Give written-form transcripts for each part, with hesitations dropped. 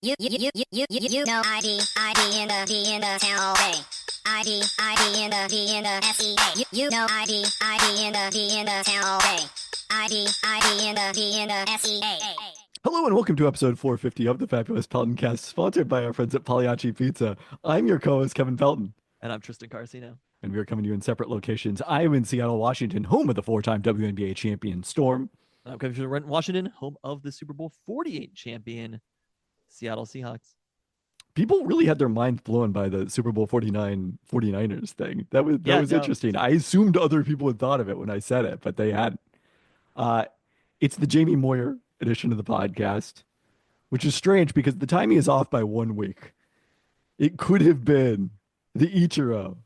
You know ID in the town all day. ID in the SEA. You know ID in the town all day. ID in the SEA. Hello and welcome to episode 450 of the fabulous Peltoncast, sponsored by our friends at Pagliacci Pizza. I'm your co-host, Kevin Pelton. And I'm Tristan Carcino. And we are coming to you in separate locations. I'm in Seattle, Washington, home of the four-time WNBA champion Storm. I'm coming to Renton, Washington, home of the Super Bowl 48 champion Seattle Seahawks. People really had their minds blown by the Super Bowl 49ers thing. That was interesting. I assumed other people had thought of it when I said it, but they hadn't. It's the Jamie Moyer edition of the podcast, which is strange because the timing is off by 1 week. It could have been the Ichiro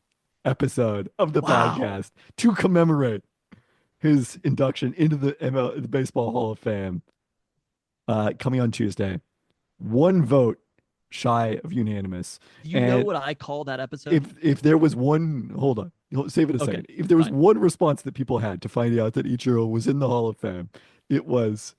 episode of the podcast to commemorate his induction into the Baseball Hall of Fame coming on Tuesday. One vote shy of unanimous. Do you know what I call that episode? If there was one, hold on, save it a second. If there was one response that people had to find out that Ichiro was in the Hall of Fame, it was,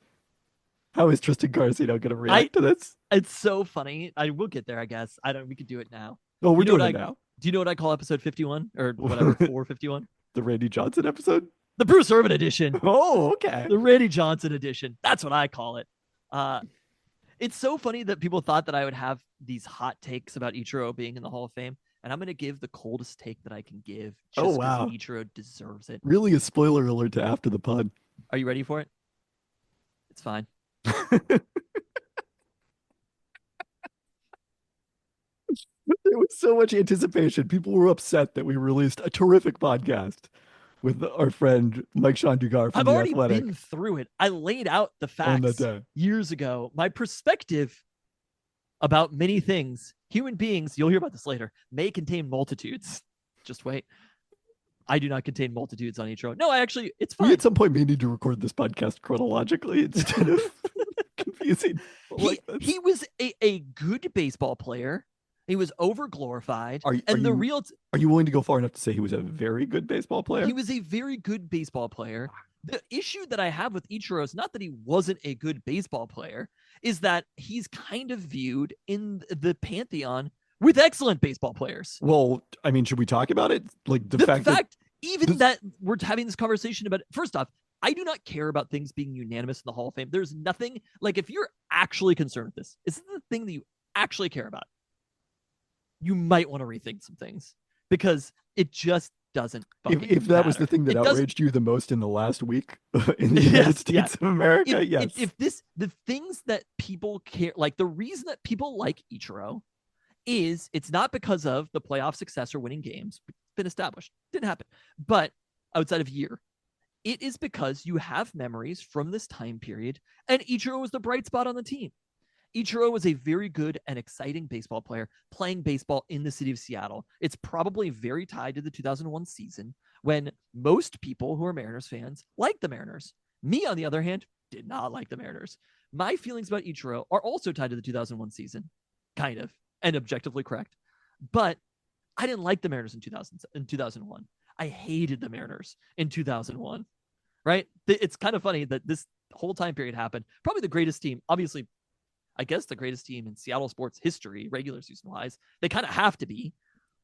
how is Tristan Carcino going to react to this? It's so funny. I will get there, I guess. We could do it now. Oh, we're doing it now. Do you know what I call episode 51 or whatever, 451? The Randy Johnson episode? The Bruce Irvin edition. Oh, okay. The Randy Johnson edition. That's what I call it. It's so funny that people thought that I would have these hot takes about Ichiro being in the Hall of Fame, and I'm going to give the coldest take that I can give just because Ichiro deserves it. Really a spoiler alert to after the pod. Are you ready for it? It's fine. There was so much anticipation. People were upset that we released a terrific podcast with our friend Mike Sean Dugar from I've The already Athletic. been through it. I laid out the facts years ago. My perspective about many things, human beings, you'll hear about this later, may contain multitudes. Just wait. I do not contain multitudes on Ichiro. No, it's fine. We at some point may need to record this podcast chronologically instead of confusing. He was a good baseball player. He was over glorified. Are you willing to go far enough to say he was a very good baseball player? He was a very good baseball player. The issue that I have with Ichiro is not that he wasn't a good baseball player, is that he's kind of viewed in the pantheon with excellent baseball players. Well, I mean, should we talk about it? Like the fact that we're having this conversation about it. First off, I do not care about things being unanimous in the Hall of Fame. There's nothing, like, if you're actually concerned with this, is the thing that you actually care about, you might want to rethink some things because it just doesn't if that was the thing that outraged you the most in the last week in the United States of America, yes. If the things that people care, like the reason that people like Ichiro is it's not because of the playoff success or winning games. It's been established. Didn't happen. But outside of year, it is because you have memories from this time period, and Ichiro was the bright spot on the team. Ichiro was a very good and exciting baseball player playing baseball in the city of Seattle. It's probably very tied to the 2001 season when most people who are Mariners fans liked the Mariners. Me, on the other hand, did not like the Mariners. My feelings about Ichiro are also tied to the 2001 season, kind of, and objectively correct. But I didn't like the Mariners in 2001. I hated the Mariners in 2001, right? It's kind of funny that this whole time period happened. Probably the greatest team, obviously, I guess the greatest team in Seattle sports history, regular season wise. They kind of have to be.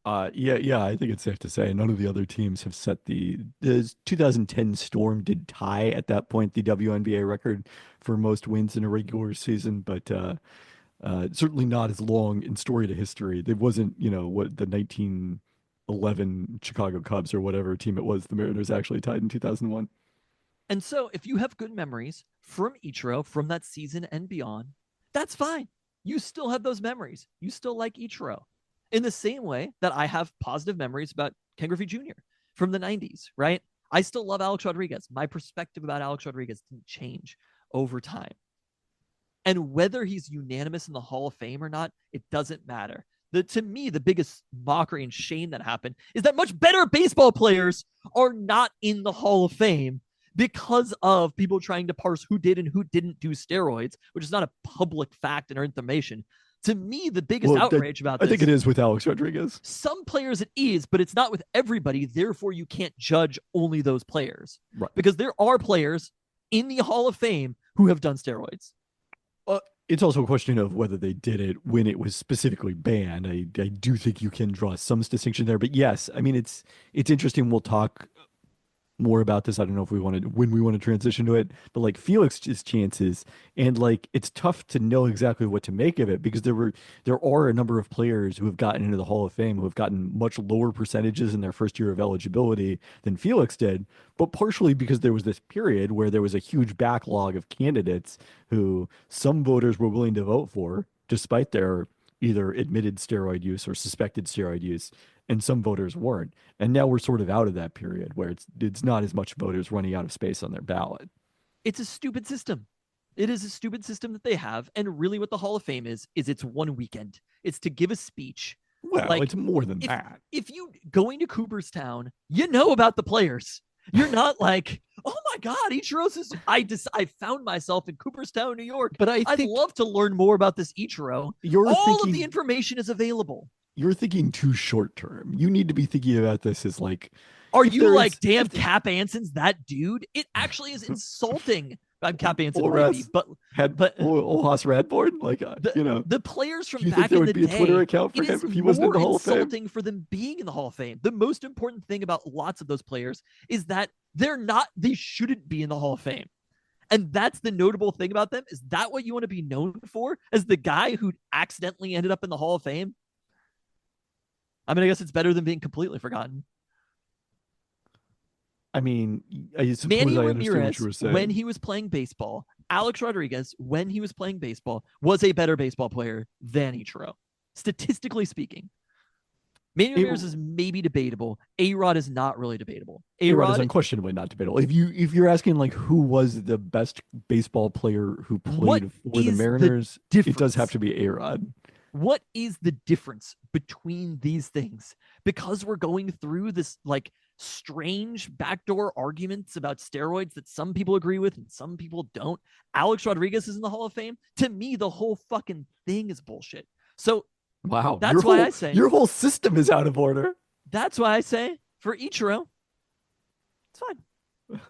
Yeah, I think it's safe to say none of the other teams have set the 2010 Storm did tie at that point the WNBA record for most wins in a regular season, but certainly not as long in storied a history. It wasn't, what the 1911 Chicago Cubs or whatever team it was the Mariners actually tied in 2001. And so if you have good memories from Ichiro from that season and beyond, that's fine. You still have those memories. You still like Ichiro. In the same way that I have positive memories about Ken Griffey Jr. from the 90s, right? I still love Alex Rodriguez. My perspective about Alex Rodriguez didn't change over time. And whether he's unanimous in the Hall of Fame or not, it doesn't matter. To me, the biggest mockery and shame that happened is that much better baseball players are not in the Hall of Fame because of people trying to parse who did and who didn't do steroids, which is not a public fact or information. To me, the biggest outrage about this... I think it is with Alex Rodriguez. Some players it is, but it's not with everybody. Therefore, you can't judge only those players. Right. Because there are players in the Hall of Fame who have done steroids. It's also a question of whether they did it when it was specifically banned. I do think you can draw some distinction there, but yes, I mean it's interesting. We'll talk more about this. I don't know if we want to when we want to transition to it, but like Felix's chances and like it's tough to know exactly what to make of it because there are a number of players who have gotten into the Hall of Fame who have gotten much lower percentages in their first year of eligibility than Felix did, but partially because there was this period where there was a huge backlog of candidates who some voters were willing to vote for despite their either admitted steroid use or suspected steroid use and some voters weren't. And now we're sort of out of that period where it's not as much voters running out of space on their ballot. It's a stupid system. It is a stupid system that they have. And really what the Hall of Fame is it's one weekend. It's to give a speech. Well, like, it's more than that. If you going to Cooperstown, you know about the players. You're not like, oh my God, Ichiro's is. I found myself in Cooperstown, New York. But I'd love to learn more about this Ichiro. All of the information is available. You're thinking too short term. You need to be thinking about this as like, are you like, damn, Cap Anson's that dude? It actually is insulting. I'm Cap Anson, maybe, but Ohas Radborn, like the players from you back think there in would the be day, a Twitter account for him if he wasn't in the Hall of Fame? Insulting for them being in the Hall of Fame. The most important thing about lots of those players is that they shouldn't be in the Hall of Fame. And that's the notable thing about them. Is that what you want to be known for as the guy who accidentally ended up in the Hall of Fame? I mean, I guess it's better than being completely forgotten. I mean, I suppose Manny I Ramirez, what you were saying. when he was playing baseball, Alex Rodriguez, when he was playing baseball, was a better baseball player than Ichiro, statistically speaking. Manny Ramirez is maybe debatable. A-Rod is not really debatable. A-Rod is unquestionably not debatable. If you're asking like who was the best baseball player who played for the Mariners, it does have to be A-Rod. What is the difference between these things? Because we're going through this like strange backdoor arguments about steroids that some people agree with and some people don't. Alex Rodriguez is in the Hall of Fame. To me, the whole fucking thing is bullshit. So wow, that's why I say your whole system is out of order. That's why I say for Ichiro, it's fine.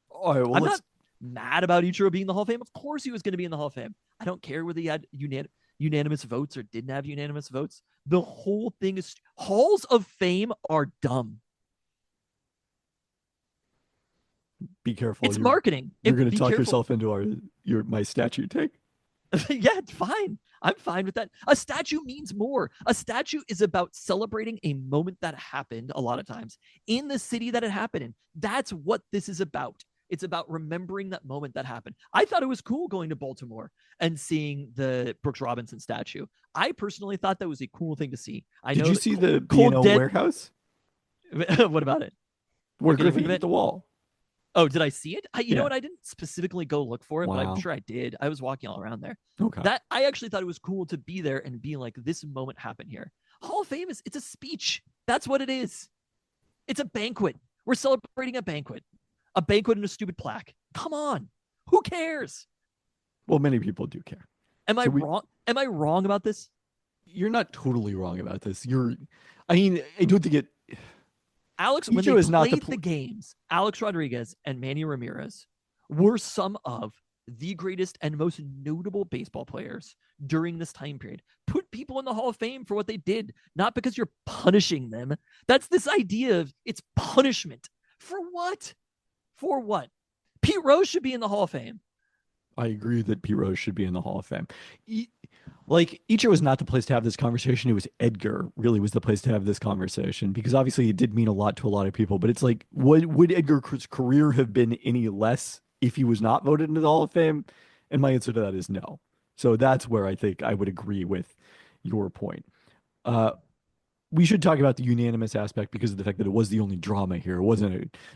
All right, well, I'm not mad about Ichiro being in the Hall of Fame. Of course he was going to be in the Hall of Fame. I don't care whether he had unanimous votes or didn't have unanimous votes. The whole thing is halls of fame are dumb. Be careful. It's marketing. You're going to talk yourself into my statue take. Yeah, it's fine. I'm fine with that. A statue means more. A statue is about celebrating a moment that happened a lot of times in the city that it happened in. That's what this is about. It's about remembering that moment that happened. I thought it was cool going to Baltimore and seeing the Brooks Robinson statue. I personally thought that was a cool thing to see. Did you see the B&O warehouse? What about it? Where Griffey hit the wall. Oh, did I see it? You know what? I didn't specifically go look for it, but I'm sure I did. I was walking all around there. Okay. That I actually thought it was cool to be there and be like, this moment happened here. Hall of Fame it's a speech. That's what it is. It's a banquet. We're celebrating a banquet and a stupid plaque. Come on. Who cares? Well, many people do care. Am I wrong? Am I wrong about this? You're not totally wrong about this. I don't think it. Alex, when they played the games, Alex Rodriguez and Manny Ramirez were some of the greatest and most notable baseball players during this time period. Put people in the Hall of Fame for what they did, not because you're punishing them. That's this idea of it's punishment. For what? For what? Pete Rose should be in the Hall of Fame. I agree that Pete Rose should be in the Hall of Fame. Ichiro was not the place to have this conversation. It was Edgar really was the place to have this conversation because obviously it did mean a lot to a lot of people. But it's like, would Edgar's career have been any less if he was not voted into the Hall of Fame? And my answer to that is no. So that's where I think I would agree with your point. We should talk about the unanimous aspect because of the fact that it was the only drama here. It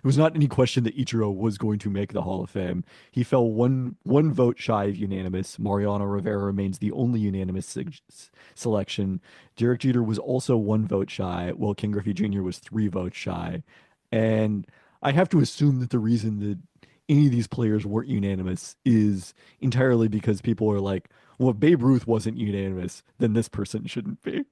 was not any question that Ichiro was going to make the Hall of Fame. He fell one vote shy of unanimous. Mariano Rivera remains the only unanimous selection. Derek Jeter was also one vote shy, while Ken Griffey Jr. was 3 votes shy. And I have to assume that the reason that any of these players weren't unanimous is entirely because people are like, well, if Babe Ruth wasn't unanimous, then this person shouldn't be.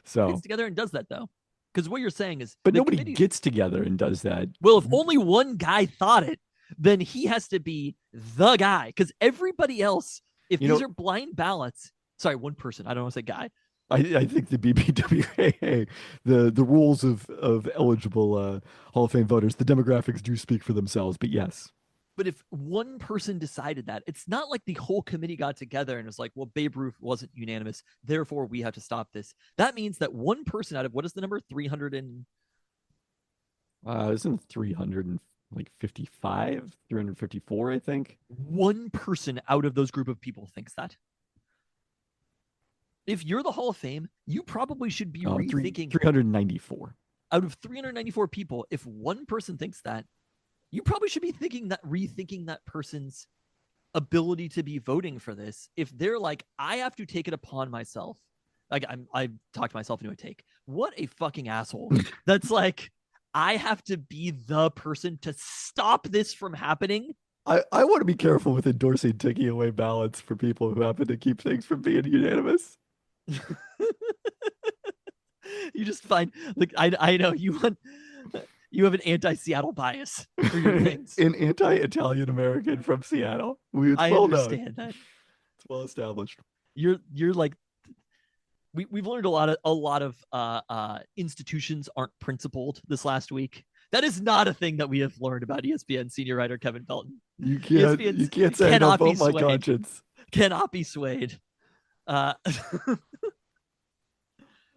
So gets together and does that though, because what you're saying is, but nobody gets together and does that. Well, if only one guy thought it, then he has to be the guy. Because everybody else, if these are blind ballots, sorry, one person, I don't want to say guy. I think the BBWAA, the rules of eligible Hall of Fame voters, the demographics do speak for themselves. But yes. But if one person decided that, it's not like the whole committee got together and was like, well, Babe Ruth wasn't unanimous, therefore we have to stop this. That means that one person out of, what is the number? 300 and... Isn't 355, 354, I think. One person out of those group of people thinks that. If you're the Hall of Fame, you probably should be rethinking... 394. Out of 394 people, if one person thinks that, you probably should be rethinking that person's ability to be voting for this. If they're like, I have to take it upon myself. Like I talked myself into a take. What a fucking asshole. That's like, I have to be the person to stop this from happening. I want to be careful with endorsing taking away ballots for people who happen to keep things from being unanimous. You just find, like, I know you want... You have an anti-Seattle bias for your things. An anti-Italian American from Seattle. I understand that. It's well established. You're like, we've learned a lot of institutions aren't principled this last week. That is not a thing that we have learned about ESPN senior writer Kevin Pelton. You can't say I don't vote my conscience. Cannot be swayed.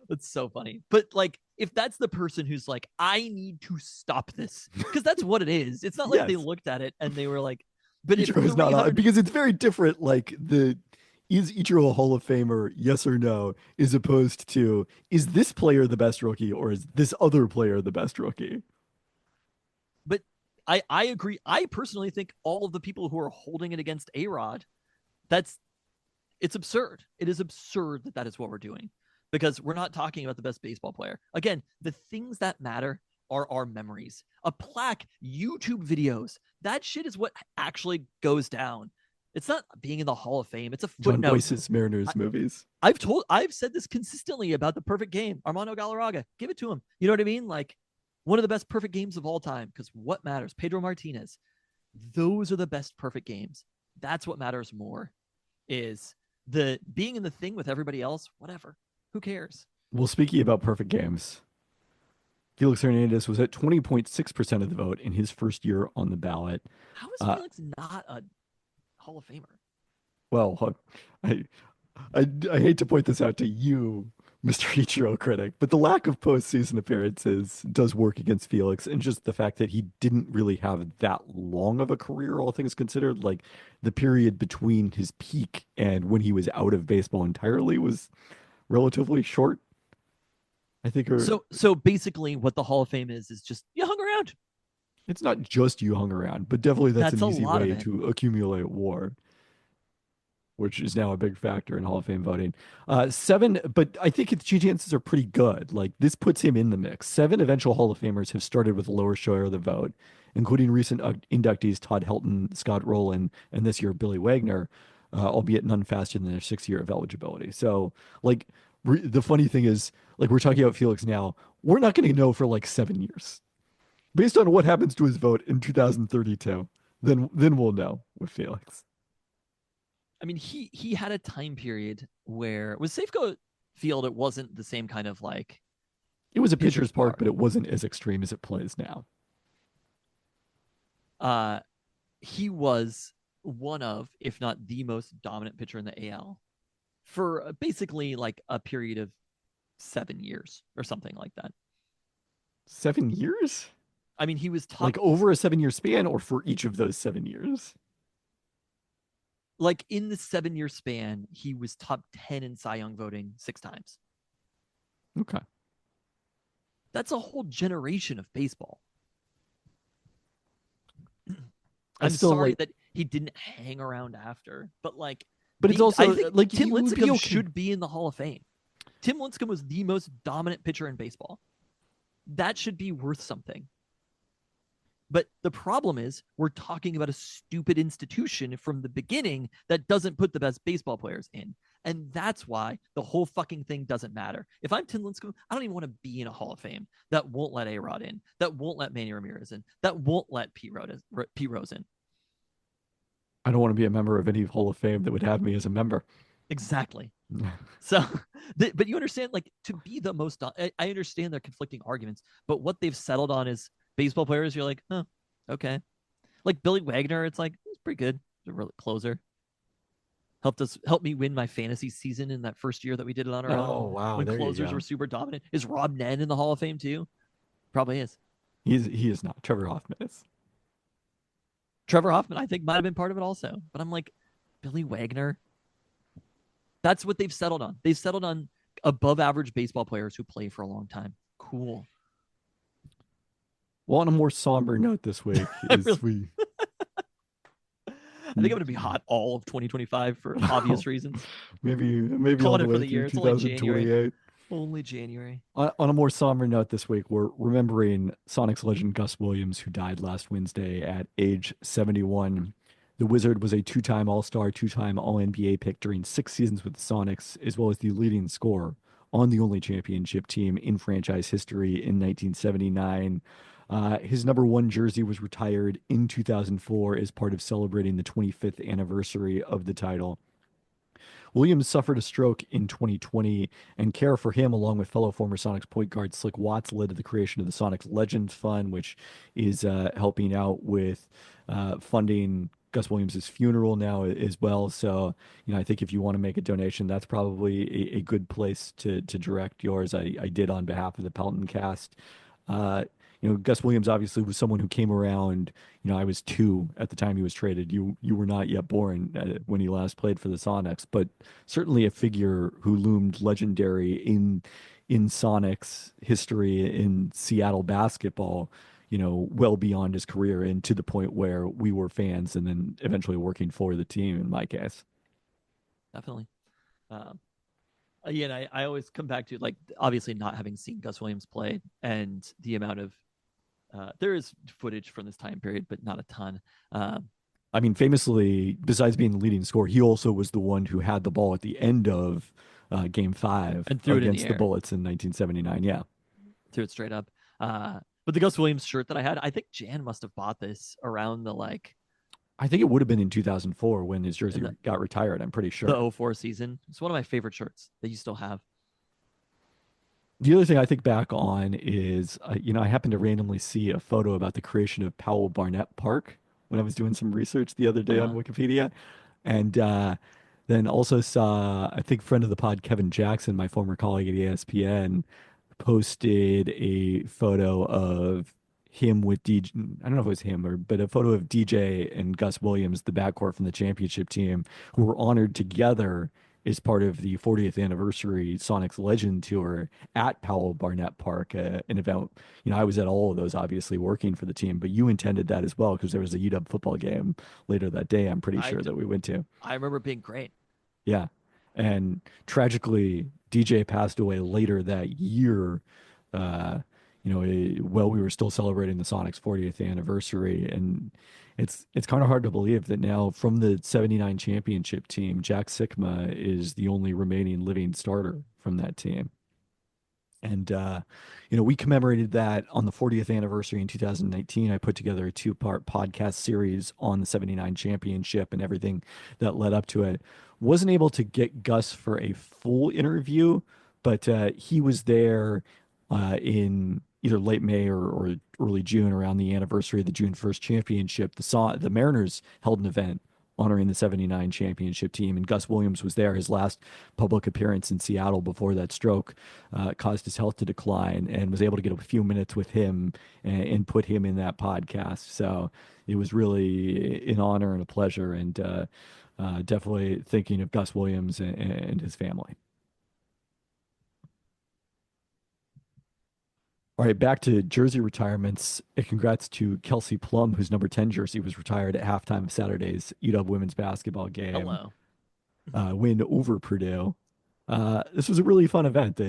That's so funny. But like, if that's the person who's like, I need to stop this, because that's what it is. It's not like they looked at it and they were like, but Ichiro is not because it's very different. Like is Ichiro a Hall of Famer? Yes or no? As opposed to, is this player the best rookie or is this other player the best rookie? But I agree. I personally think all of the people who are holding it against A-Rod, it's absurd. It is absurd that is what we're doing. Because we're not talking about the best baseball player. Again, the things that matter are our memories. A plaque, YouTube videos, that shit is what actually goes down. It's not being in the Hall of Fame. It's a footnote. John Boyce's Mariners movies. I've said this consistently about the perfect game. Armando Galarraga, give it to him. You know what I mean? Like, one of the best perfect games of all time. Because what matters? Pedro Martinez. Those are the best perfect games. That's what matters more. Is the being in the thing with everybody else, whatever. Who cares? Well, speaking about perfect games, Felix Hernandez was at 20.6% of the vote in his first year on the ballot. How is Felix not a Hall of Famer? Well, I hate to point this out to you, Mr. Ichiro critic, but the lack of postseason appearances does work against Felix, and just the fact that he didn't really have that long of a career, all things considered. Like, the period between his peak and when he was out of baseball entirely was relatively short, I think. So basically what the Hall of Fame is just you hung around. It's not just you hung around, but definitely that's an easy way to accumulate WAR, which is now a big factor in Hall of Fame voting. 7, but I think his chances are pretty good. Like, this puts him in the mix. 7 eventual Hall of Famers have started with a lower share of the vote, including recent inductees Todd Helton, Scott Rowland, and this year Billy Wagner. Albeit none faster than their 6th year of eligibility. So, like, the funny thing is, like, we're talking about Felix now. We're not going to know for like 7 years, based on what happens to his vote in 2032. Then we'll know with Felix. I mean, he had a time period where with Safeco Field, it wasn't the same kind of like. It was a pitcher's park, but it wasn't as extreme as it plays now. He was one of, if not the most dominant pitcher in the AL for basically like a period of 7 years or something like that. 7 years? I mean, he was top, like over a 7-year span, or for each of those 7 years? Like in the 7-year span, he was top 10 in Cy Young voting 6 times. Okay. That's a whole generation of baseball. I'm sorry that he didn't hang around after, but like, but it's also, I think like, Tim Lincecum should be in the Hall of Fame. Tim Lincecum was the most dominant pitcher in baseball. That should be worth something. But the problem is we're talking about a stupid institution from the beginning that doesn't put the best baseball players in. And that's why the whole fucking thing doesn't matter. If I'm Tim Lincecum, I don't even want to be in a Hall of Fame that won't let A-Rod in, that won't let Manny Ramirez in, that won't let Pete Rose in. I don't want to be a member of any Hall of Fame that would have me as a member. Exactly. So, but you understand, like, to be the most, I understand their conflicting arguments, but what they've settled on is baseball players. You're like, oh, okay. Like Billy Wagner, it's like, he's pretty good. He's a real closer. Helped me win my fantasy season in that first year that we did it on our own. Oh, wow. When There closers were super dominant. Is Rob Nen in the Hall of Fame too? Probably is. He is not. Trevor Hoffman is. Trevor Hoffman, I think, might have been part of it also. But I'm like, Billy Wagner. That's what they've settled on. They've settled on above average baseball players who play for a long time. Cool. Well, on a more somber note this week is really... I think I'm going to be hot all of 2025 for obvious reasons. Maybe Calling all it for the way year. through It's only 2028. January. Only January. On a more somber note this week, we're remembering Sonics legend Gus Williams, who died last Wednesday at age 71. The Wizard was a two-time All-Star, two-time All-NBA pick during 6 seasons with the Sonics, as well as the leading scorer on the only championship team in franchise history in 1979. His number 1 jersey was retired in 2004 as part of celebrating the 25th anniversary of the title. Williams suffered a stroke in 2020, and care for him, along with fellow former Sonics point guard Slick Watts, led to the creation of the Sonics Legends Fund, which is helping out with funding Gus Williams' funeral now as well. So, I think if you want to make a donation, that's probably a good place to direct yours. I did on behalf of the Peltoncast. Gus Williams obviously was someone who came around. I was 2 at the time he was traded. You were not yet born when he last played for the Sonics, but certainly a figure who loomed legendary in Sonics history in Seattle basketball. Well beyond his career and to the point where we were fans and then eventually working for the team in my case. Definitely. Again, I always come back to, like, obviously not having seen Gus Williams play and the amount of there is footage from this time period, but not a ton. I mean, famously, besides being the leading scorer, he also was the one who had the ball at the end of Game 5 and threw against it in the Bullets in 1979. Yeah. Threw it straight up. But the Gus Williams shirt that I had, I think Jan must have bought this around the, like, I think it would have been in 2004 when his jersey got retired. I'm pretty sure. The 04 season. It's one of my favorite shirts that you still have. The other thing I think back on is, I happened to randomly see a photo about the creation of Powell Barnett Park when I was doing some research the other day on Wikipedia. And then also saw, I think, friend of the pod, Kevin Jackson, my former colleague at ESPN, posted a photo of him with DJ. I don't know if it was him but a photo of DJ and Gus Williams, the backcourt from the championship team, who were honored together as part of the 40th anniversary Sonics Legend Tour at Powell Barnett Park, an event. I was at all of those, obviously working for the team, but you attended that as well because there was a UW football game later that day. I'm pretty sure that we went to. I remember it being great. Yeah, and tragically, DJ passed away later that year. While we were still celebrating the Sonics 40th anniversary, and it's kind of hard to believe that now from the 79 championship team, Jack Sikma is the only remaining living starter from that team. And, we commemorated that on the 40th anniversary in 2019. I put together a 2-part podcast series on the 79 championship and everything that led up to it. Wasn't able to get Gus for a full interview, but he was there in either late May or early June around the anniversary of the June 1st championship. The Mariners held an event honoring the 79 championship team, and Gus Williams was there. His last public appearance in Seattle before that stroke caused his health to decline, and was able to get a few minutes with him and put him in that podcast. So it was really an honor and a pleasure, and definitely thinking of Gus Williams and his family. All right, back to jersey retirements. Congrats to Kelsey Plum, whose number 10 jersey was retired at halftime of Saturday's UW women's basketball game. Hello. Win over Purdue. This was a really fun event.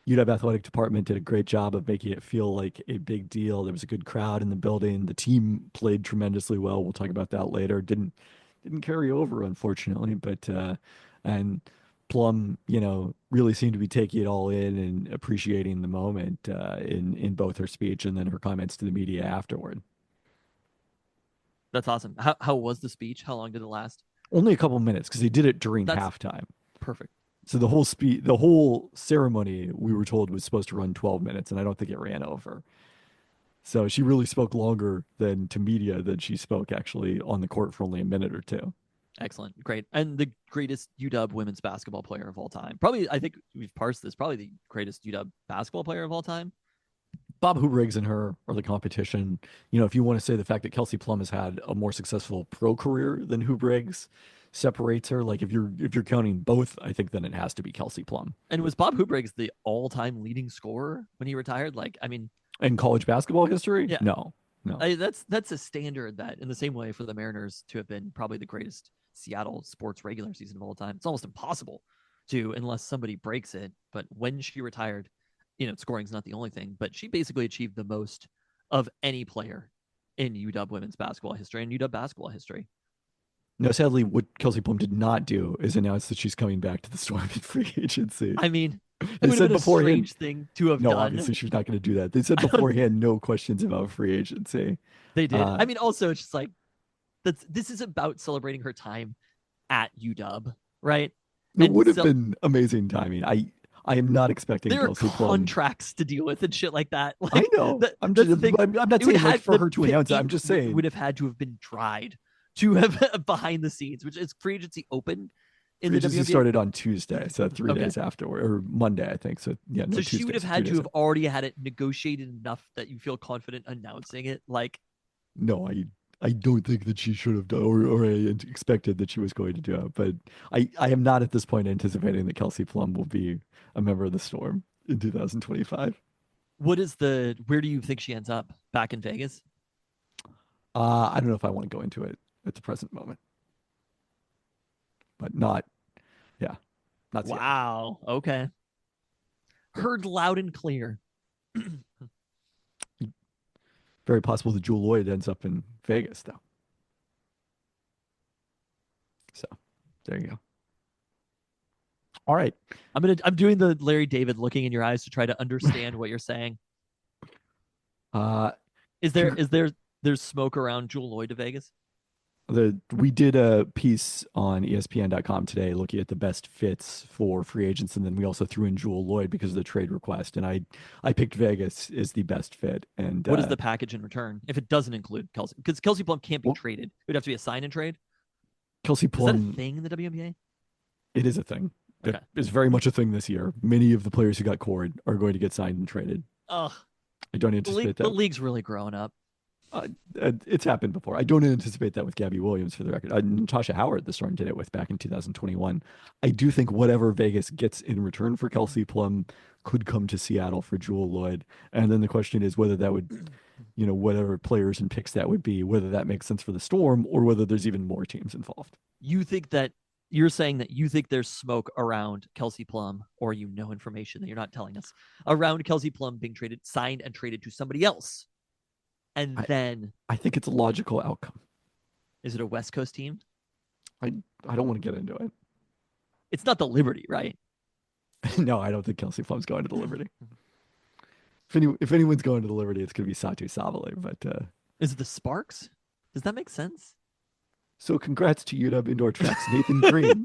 UW athletic department did a great job of making it feel like a big deal. There was a good crowd in the building. The team played tremendously well. We'll talk about that later. Didn't carry over, unfortunately, but and Plum, really seemed to be taking it all in and appreciating the moment in both her speech and then her comments to the media afterward. That's awesome. How was the speech? How long did it last? Only a couple minutes because they did it during That's halftime. perfect. So the whole ceremony, we were told, was supposed to run 12 minutes, and I don't think it ran over. So she really spoke longer than to media than she spoke actually on the court for only a minute or two. Excellent. Great. And the greatest UW women's basketball player of all time. Probably, I think we've parsed this, probably the greatest UW basketball player of all time. Bob Hubriggs and her are the competition. If you want to say the fact that Kelsey Plum has had a more successful pro career than Hubriggs separates her, like if you're counting both, I think then it has to be Kelsey Plum. And was Bob Hubriggs the all-time leading scorer when he retired? In college basketball history? Yeah. No. That's a standard that, in the same way, for the Mariners to have been probably the greatest Seattle sports regular season of all time, it's almost impossible to, unless somebody breaks it. But when she retired, scoring's not the only thing, but she basically achieved the most of any player in UW women's basketball history and UW basketball history. No, sadly, what Kelsey Plum did not do is announce that she's coming back to the Storm in free agency. I mean, they said beforehand, a strange thing to have done. Obviously she's not going to do that. They said beforehand, no questions about free agency. They did. Also, it's just like this is about celebrating her time at UW, right? It would have been amazing timing. I am not expecting there Kelsey are contracts to deal with and shit like that. I know. I'm not saying for her to announce it. I'm just saying it would have had to have been tried to have behind the scenes, which is free agency open. Free agency started on Tuesday, so 3 days afterward, or Monday, I think. So yeah, no, so Tuesday, she would have had to have already had it negotiated enough that you feel confident announcing it. No, I don't think that she should have done, or I expected that she was going to do it. But I am not at this point anticipating that Kelsey Plum will be a member of the Storm in 2025. Where do you think she ends up? Back in Vegas? I don't know if I want to go into it at the present moment. But not wow. Yet. Okay. Heard loud and clear. Very possible that Jewel Lloyd ends up in Vegas, though. So there you go. All right. I'm doing the Larry David looking in your eyes to try to understand what you're saying. There's smoke around Jewel Lloyd to Vegas? We did a piece on ESPN.com today looking at the best fits for free agents, and then we also threw in Jewel Lloyd because of the trade request, and I picked Vegas as the best fit. And what is the package in return if it doesn't include Kelsey? Because Kelsey Plum can't be traded. It would have to be a sign and trade. Kelsey Plum, is that a thing in the WNBA? It is a thing. Okay. It is very much a thing this year. Many of the players who got cored are going to get signed and traded. Ugh. I don't anticipate that. The league's really growing up. It's happened before. I don't anticipate that with Gabby Williams, for the record. Natasha Howard, the Storm did it with back in 2021. I do think whatever Vegas gets in return for Kelsey Plum could come to Seattle for Jewel Lloyd. And then the question is whether that would, whatever players and picks that would be, whether that makes sense for the Storm or whether there's even more teams involved. You're saying that you think there's smoke around Kelsey Plum, or information that you're not telling us, around Kelsey Plum being signed and traded to somebody else. And then I think it's a logical outcome. Is it a West Coast team? I don't want to get into it. It's not the Liberty, right? No, I don't think Kelsey Plum's going to the Liberty. If anyone's going to the Liberty, it's going to be Satu Savale. But is it the Sparks? Does that make sense? So congrats to UW Indoor Track's Nathan Green.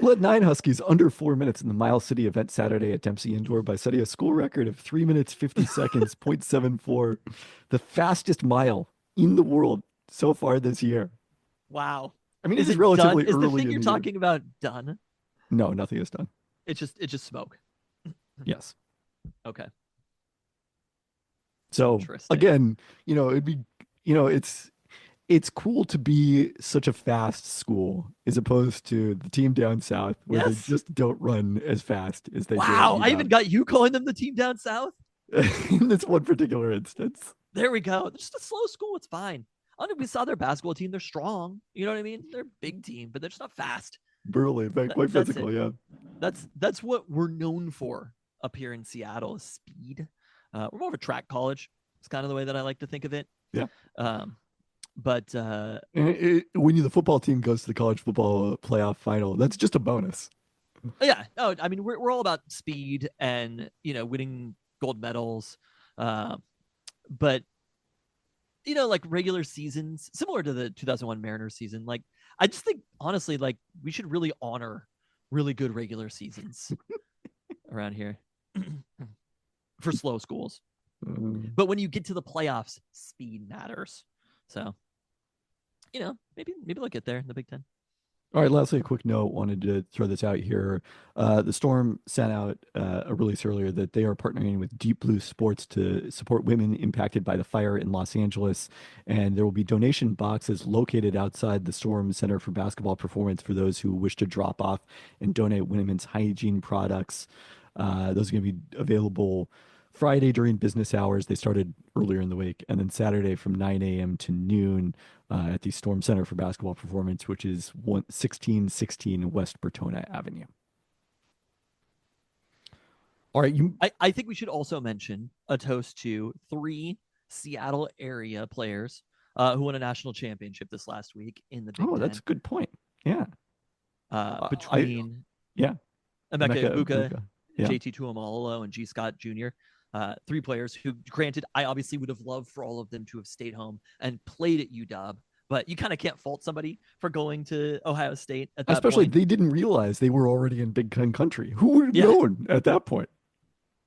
Led 9 Huskies under 4 minutes in the Miles City event Saturday at Dempsey Indoor by setting a school record of 3 minutes 50 seconds, 0.74, the fastest mile in the world so far this year. Wow. I mean, it's relatively done? early. Is the thing you're talking about done? No, nothing is done. It's just smoke. Yes. Okay. So again, it'd be, it's cool to be such a fast school as opposed to the team down south where they just don't run as fast as they do. Wow, I even got you calling them the team down south? In this one particular instance. There we go. They're just a slow school. It's fine. We saw their basketball team. They're strong. You know what I mean? They're a big team, but they're just not fast. Burly, quite physical, yeah. that's what we're known for up here in Seattle is speed. We're more of a track college. It's kind of the way that I like to think of it. Yeah. But when the football team goes to the college football playoff final, that's just a bonus. Yeah. Oh, I mean, we're all about speed and winning gold medals. But like regular seasons, similar to the 2001 Mariners season, like I just think honestly, like we should really honor really good regular seasons around here for slow schools. But when you get to the playoffs, speed matters. So, maybe they'll get there in the Big Ten. All right, lastly, a quick note. Wanted to throw this out here. The Storm sent out a release earlier that they are partnering with Deep Blue Sports to support women impacted by the fire in Los Angeles. And there will be donation boxes located outside the Storm Center for Basketball Performance for those who wish to drop off and donate women's hygiene products. Those are going to be available Friday during business hours. They started earlier in the week, and then Saturday from 9 a.m. to noon at the Storm Center for Basketball Performance, which is 1616 West Bertona Avenue. All right, I think we should also mention a toast to 3 Seattle area players who won a national championship this last week in the Big Ten. That's a good point. Yeah. Between Emeka Egbuka, JT Tuamalola, and G. Scott Jr. 3 players who, granted, I obviously would have loved for all of them to have stayed home and played at UW, but you kind of can't fault somebody for going to Ohio State at that Especially point. They didn't realize they were already in Big Ten country. Who would have known at that point?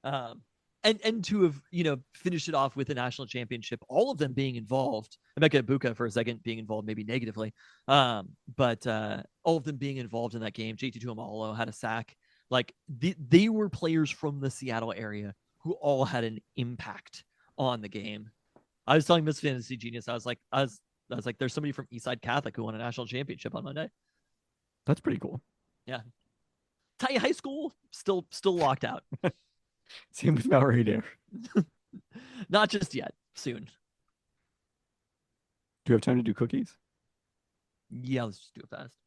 And to have, finished it off with a national championship, all of them being involved. Emeka Egbuka for a second being involved maybe negatively. But all of them being involved in that game. JT Tuamalola had a sack. Like they were players from the Seattle area who all had an impact on the game. I was telling Miss Fantasy Genius, I was like, there's somebody from Eastside Catholic who won a national championship on Monday. That's pretty cool. Yeah. Tiny High School still locked out. Same with Mount Rainier. Not just yet. Soon. Do you have time to do cookies? Yeah, let's just do it fast.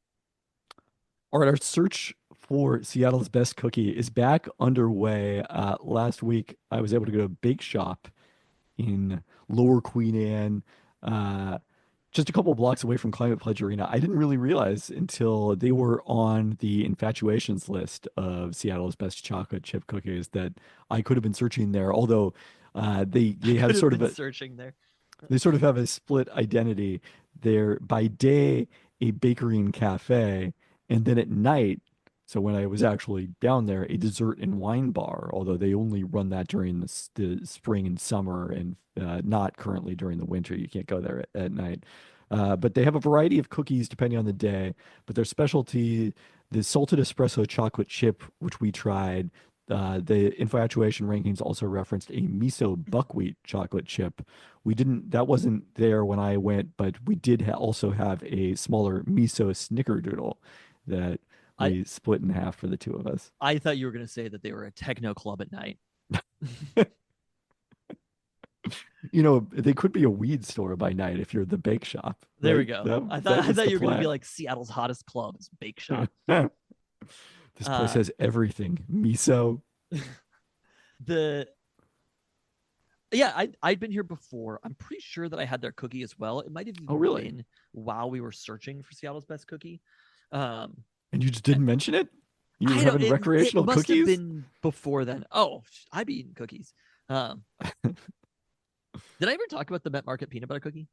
All right, our search for Seattle's best cookie is back underway. Last week, I was able to go to a bake shop in Lower Queen Anne, just a couple of blocks away from Climate Pledge Arena. I didn't really realize until they were on the Infatuations list of Seattle's best chocolate chip cookies that I could have been searching there. Although they have sort of searching there. They sort of have a split identity. They're by day a bakery and cafe, and then at night, so when I was actually down there, a dessert and wine bar, although they only run that during the spring and summer and not currently during the winter. You can't go there at night. But they have a variety of cookies depending on the day. But their specialty, the salted espresso chocolate chip, which we tried, the Infatuation rankings also referenced a miso buckwheat chocolate chip. That wasn't there when I went, but we did also have a smaller miso snickerdoodle that we split in half for the two of us. I thought you were going to say that they were a techno club at night. They could be a weed store by night if you're the bake shop. There right? we go. I thought you were going to be like Seattle's hottest club is bake shop. This place has everything. Miso. I'd been here before. I'm pretty sure that I had their cookie as well. It might have even been while we were searching for Seattle's best cookie. And you just didn't mention it? You were having recreational it must cookies? Have been before then. Oh, I'd be eating cookies. Did I ever talk about the Met Market peanut butter cookie?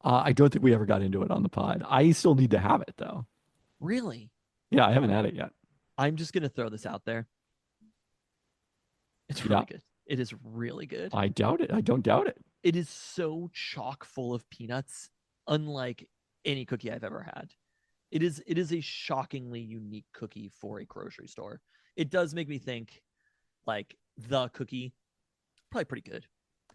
I don't think we ever got into it on the pod. I still need to have it, though. Really? Yeah, I haven't had it yet. I'm just going to throw this out there. It's really good. It is really good. I doubt it. I don't doubt it. It is so chock full of peanuts, unlike any cookie I've ever had. It is a shockingly unique cookie for a grocery store. It does make me think, like, the cookie, probably pretty good.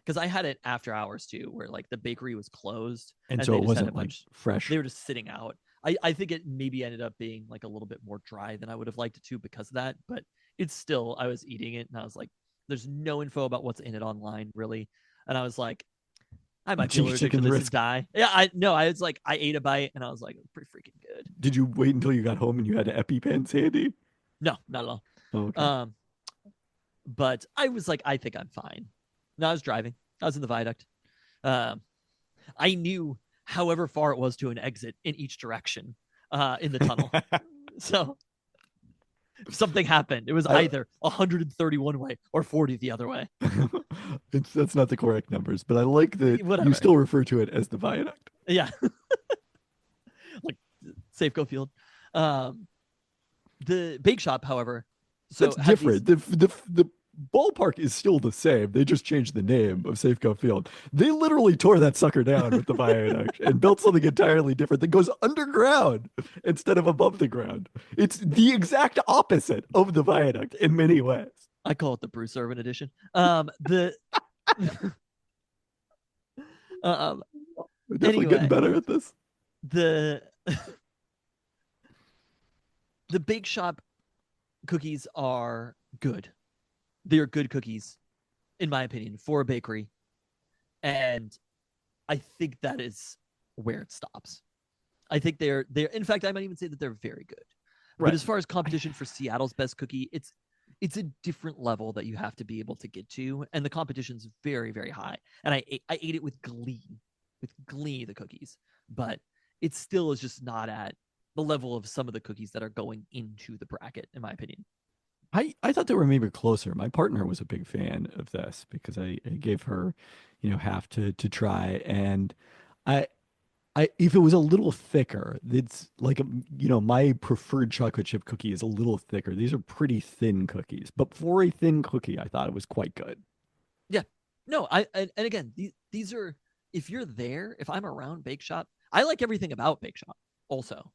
Because I had it after hours, too, where, like, the bakery was closed. And so it wasn't, like, fresh. They were just sitting out. I think it maybe ended up being, like, a little bit more dry than I would have liked it to because of that. But it's still, I was eating it, and I was like, there's no info about what's in it online, really. And I was like, I might be allergic to this and die. Yeah, I was like, I ate a bite, and I was like, pretty freaking good. Did you wait until you got home and you had EpiPens handy? No, not at all. Oh, okay. But I was like, I think I'm fine. No, I was driving. I was in the viaduct. I knew however far it was to an exit in each direction in the tunnel. So if something happened, it was either 131 way or 40 the other way. That's not the correct numbers, but I like that you still refer to it as the viaduct. Yeah. Like Safeco Field. The bake shop, however, so that's different. The ballpark is still the same. They just changed the name of Safeco Field. They literally tore that sucker down with the viaduct and built something entirely different that goes underground instead of above the ground. It's the exact opposite of the viaduct in many ways. I call it the Bruce Irvin edition. We're definitely getting better at this. The bake shop cookies are good. They are good cookies, in my opinion, for a bakery. And I think that is where it stops. I think they're in fact, I might even say that they're very good. Right. But as far as competition for Seattle's best cookie, it's a different level that you have to be able to get to. And the competition's very, very high. And I ate it with glee, the cookies. But it still is just not at the level of some of the cookies that are going into the bracket, in my opinion. I thought they were maybe closer. My partner was a big fan of this because I gave her, half to try. And I if it was a little thicker, it's like, my preferred chocolate chip cookie is a little thicker. These are pretty thin cookies, but for a thin cookie, I thought it was quite good. Yeah. No, and again, these are, if you're there, if I'm around Bake Shop, I like everything about Bake Shop also.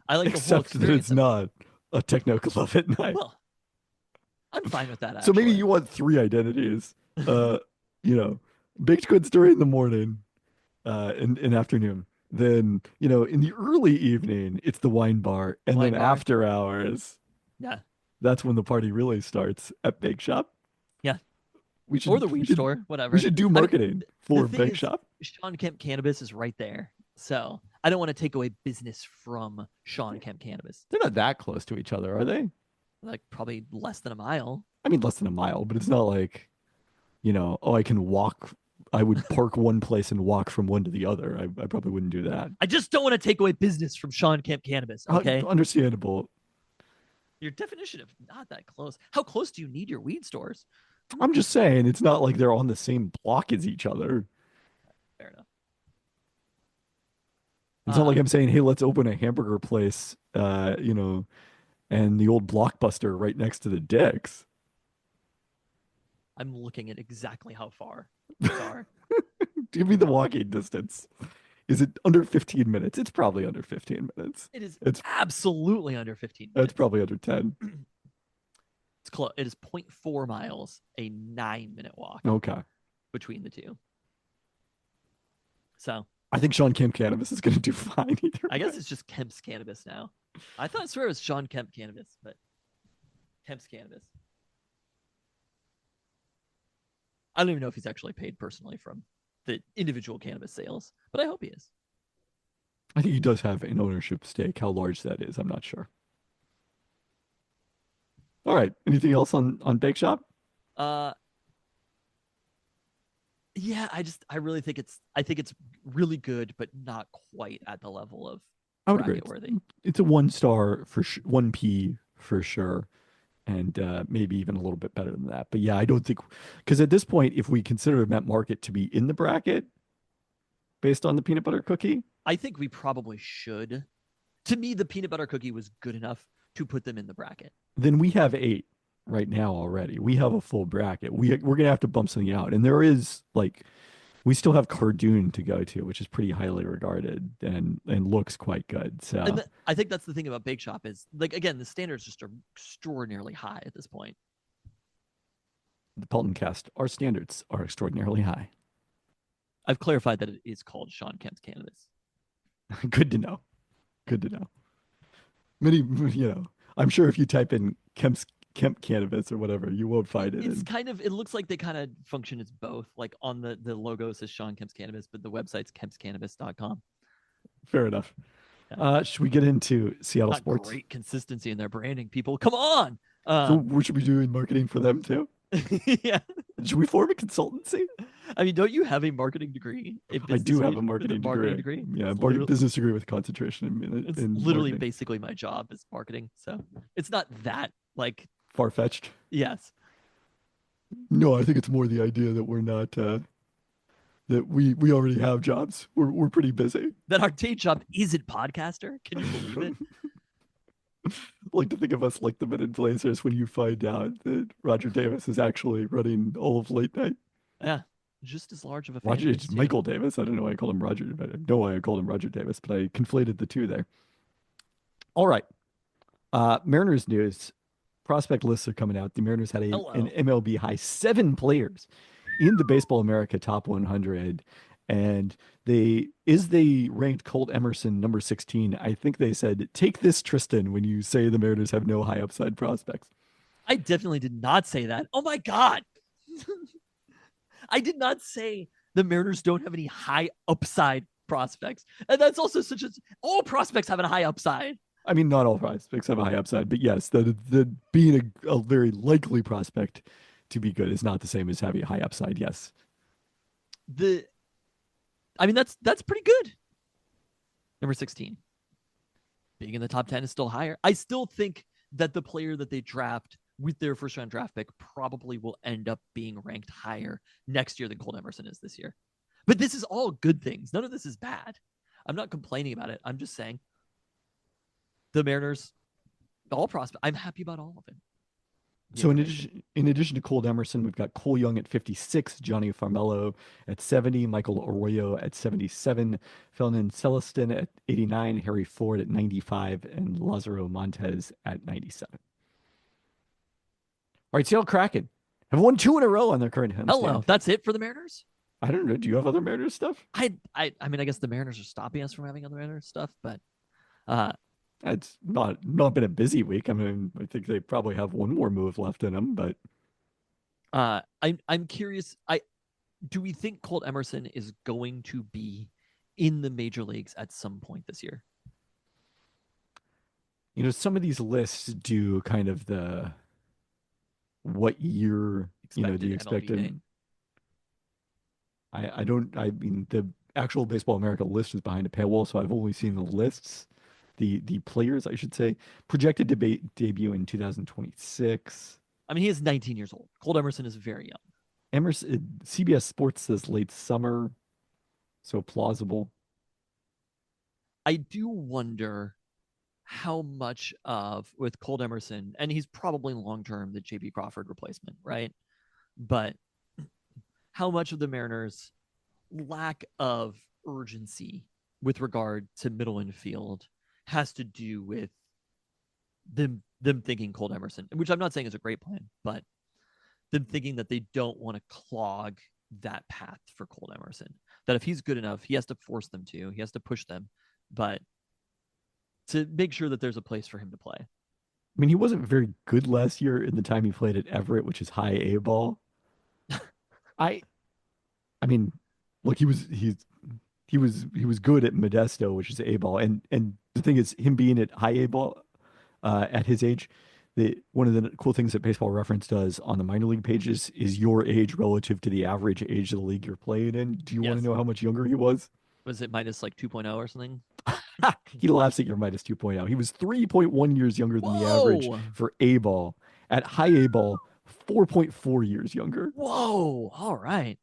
I like the whole experience. Except that it's not a techno club at night. Well, I'm fine with that, actually. So maybe you want 3 identities. Baked goods during the morning, in afternoon. Then, in the early evening, it's the wine bar. And then after hours, yeah, that's when the party really starts at Bake Shop. Yeah. Or the weed store, whatever. We should do marketing for Bake Shop. Sean Kemp Cannabis is right there. So I don't want to take away business from Sean Kemp Cannabis. They're not that close to each other, are they? Like probably less than a mile. I mean, less than a mile, but it's not like, I can walk. I would park one place and walk from one to the other. I probably wouldn't do that. I just don't want to take away business from Sean Kemp Cannabis. Okay. Understandable. Your definition of not that close. How close do you need your weed stores? I'm just saying, it's not like they're on the same block as each other. Fair enough. It's not like I'm saying, hey, let's open a hamburger place, and the old Blockbuster right next to the Dick's. I'm looking at exactly how far these are. Give me the walking distance. Is it under 15 minutes? It's probably under 15 minutes. It's absolutely under 15 minutes. It's probably under 10. It's close. It is 0.4 miles, a 9-minute walk. Okay. Between the two. So I think Sean Kemp Cannabis is going to do fine either. I guess it's just Kemp's Cannabis now. I swear it was Sean Kemp Cannabis, but Kemp's Cannabis. I don't even know if he's actually paid personally from the individual cannabis sales, but I hope he is. I think he does have an ownership stake. How large that is, I'm not sure. All right. Anything else on Bake Shop? Yeah, I really think it's really good, but not quite at the level of bracket worthy. It's a 1-star for 1P for sure. And maybe even a little bit better than that. But yeah, I don't think, because at this point, if we consider Met Market to be in the bracket based on the peanut butter cookie, I think we probably should. To me, the peanut butter cookie was good enough to put them in the bracket. Then we have 8 right now already. We have a full bracket. We're going to have to bump something out. And there is we still have Cardoon to go to, which is pretty highly regarded and looks quite good. So I think that's the thing about Bake Shop is, again, the standards just are extraordinarily high at this point. The Peltoncast, our standards are extraordinarily high. I've clarified that it is called Sean Kemp's Cannabis. Good to know. Good to know. Many, I'm sure if you type in Kemp Cannabis or whatever, you won't find it. It's it looks like they kind of function as both. Like on the logo says Sean Kemp's Cannabis, but the website's kempscannabis.com. Fair enough. Should we get into Seattle Not sports? great consistency in their branding, people. Come on. So we should be doing marketing for them too. Yeah. Should we form a consultancy? I mean, don't you have a marketing degree? I do have a marketing degree. Yeah, business degree with concentration in literally marketing. basically my job is marketing. So it's not that like far-fetched. Yes. No, I think it's more the idea that we're not that we already have jobs. We're pretty busy. That our day job isn't podcaster. Can you believe it? Like to think of us like the Men in Blazers when you find out that Roger Davis is actually running all of late night. Yeah, just as large of a fan. Roger, it's Michael Davis. I don't know why I called him Roger. I know why I called him Roger Davis, but I conflated the two there. All right. Mariners news. Prospect lists are coming out. The Mariners had an MLB high 7 players in the Baseball America Top 100. And they ranked Colt Emerson number 16. I think they said, take this, Tristan, when you say the Mariners have no high upside prospects. I definitely did not say that. Oh my God. I did not say the Mariners don't have any high upside prospects. And that's also all prospects have a high upside. I mean, not all prospects have a high upside, but yes, the being a very likely prospect to be good is not the same as having a high upside. Yes. I mean, that's pretty good. Number 16. Being in the top 10 is still higher. I still think that the player that they draft with their first round draft pick probably will end up being ranked higher next year than Colt Emerson is this year. But this is all good things. None of this is bad. I'm not complaining about it. I'm just saying the Mariners, all prospects, I'm happy about all of it. So in addition to Colt Emerson, we've got Cole Young at 56, Johnny Farmelo at 70, Michael Arroyo at 77, Felnin Celestin at 89, Harry Ford at 95, and Lazaro Montez at 97. All right, Seattle Kraken have won 2 in a row on their current homestand. Hello, that's it for the Mariners? I don't know. Do you have other Mariners stuff? I mean, I guess the Mariners are stopping us from having other Mariners stuff, but it's not been a busy week. I mean, I think they probably have one more move left in them, but I'm curious. Do we think Colt Emerson is going to be in the major leagues at some point this year? You know, some of these lists do kind of the what year do you expect him? I mean, the actual Baseball America list is behind a paywall, so I've only seen the lists. The players, I should say, projected to debut in 2026. I mean, he is 19 years old. Colt Emerson is very young. CBS Sports says late summer, so plausible. I do wonder how much with Colt Emerson, and he's probably long-term the J.P. Crawford replacement, right? But how much of the Mariners' lack of urgency with regard to middle infield has to do with them thinking Colt Emerson, which I'm not saying is a great plan, but them thinking that they don't want to clog that path for Colt Emerson. That if he's good enough, he has to force them to. He has to push them, but to make sure that there's a place for him to play. I mean, he wasn't very good last year in the time he played at Everett, which is high A ball. I mean, look, he was good at Modesto, which is A ball, and the thing is, him being at high A ball at his age, one of the cool things that Baseball Reference does on the minor league pages is your age relative to the average age of the league you're playing in. Do you want to know how much younger he was? Was it minus like 2.0 or something? He laughs at your minus 2.0. He was 3.1 years younger than the average for A ball. At high A ball, 4.4 years younger. Whoa! All right.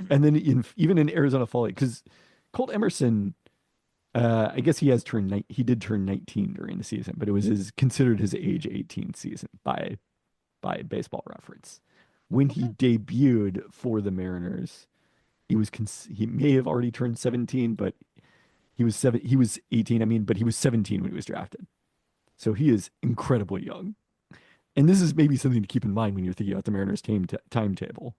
And then even in Arizona Fall League, because Colt Emerson, I guess he did turn 19 during the season, but it was considered his age 18 season by Baseball Reference. When he debuted for the Mariners, he may have already turned 17, but he was 18. I mean, but he was 17 when he was drafted, so he is incredibly young. And this is maybe something to keep in mind when you're thinking about the Mariners' timetable.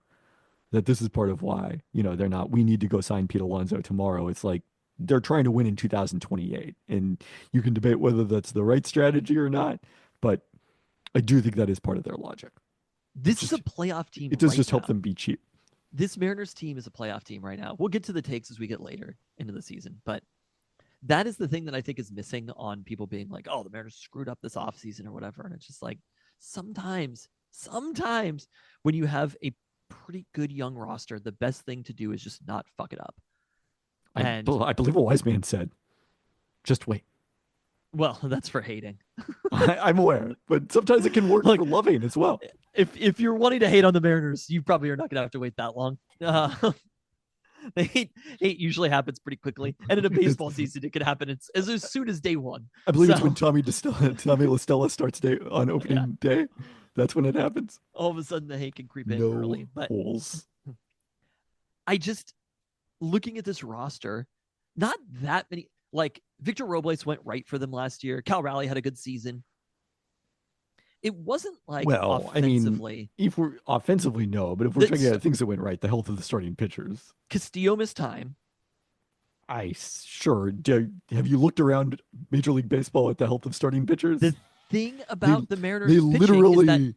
That this is part of why they're not. We need to go sign Pete Alonso tomorrow. It's like they're trying to win in 2028, and you can debate whether that's the right strategy or not. But I do think that is part of their logic. This is a playoff team. It does just help them be cheap. This Mariners team is a playoff team right now. We'll get to the takes as we get later into the season, but that is the thing that I think is missing on people being like, oh, the Mariners screwed up this offseason or whatever. And it's just like, sometimes when you have a pretty good young roster, the best thing to do is just not fuck it up. I believe a wise man said, just wait. Well, that's for hating. I'm aware, but sometimes it can work for loving as well. If you're wanting to hate on the Mariners, you probably are not going to have to wait that long. The hate usually happens pretty quickly, and in a baseball season, it can happen as soon as day one. I believe it's when Tommy La Stella starts on opening day. That's when it happens. All of a sudden, the hate can creep in early. But holes. I just, looking at this roster, not that many. Like, Victor Robles went right for them last year. Cal Raleigh had a good season. It wasn't like offensively. I mean, if we're offensively, no, but if we're talking about things that went right, the health of the starting pitchers. Castillo missed time. Sure. Have you looked around Major League Baseball at the health of starting pitchers? The thing about the Mariners, they literally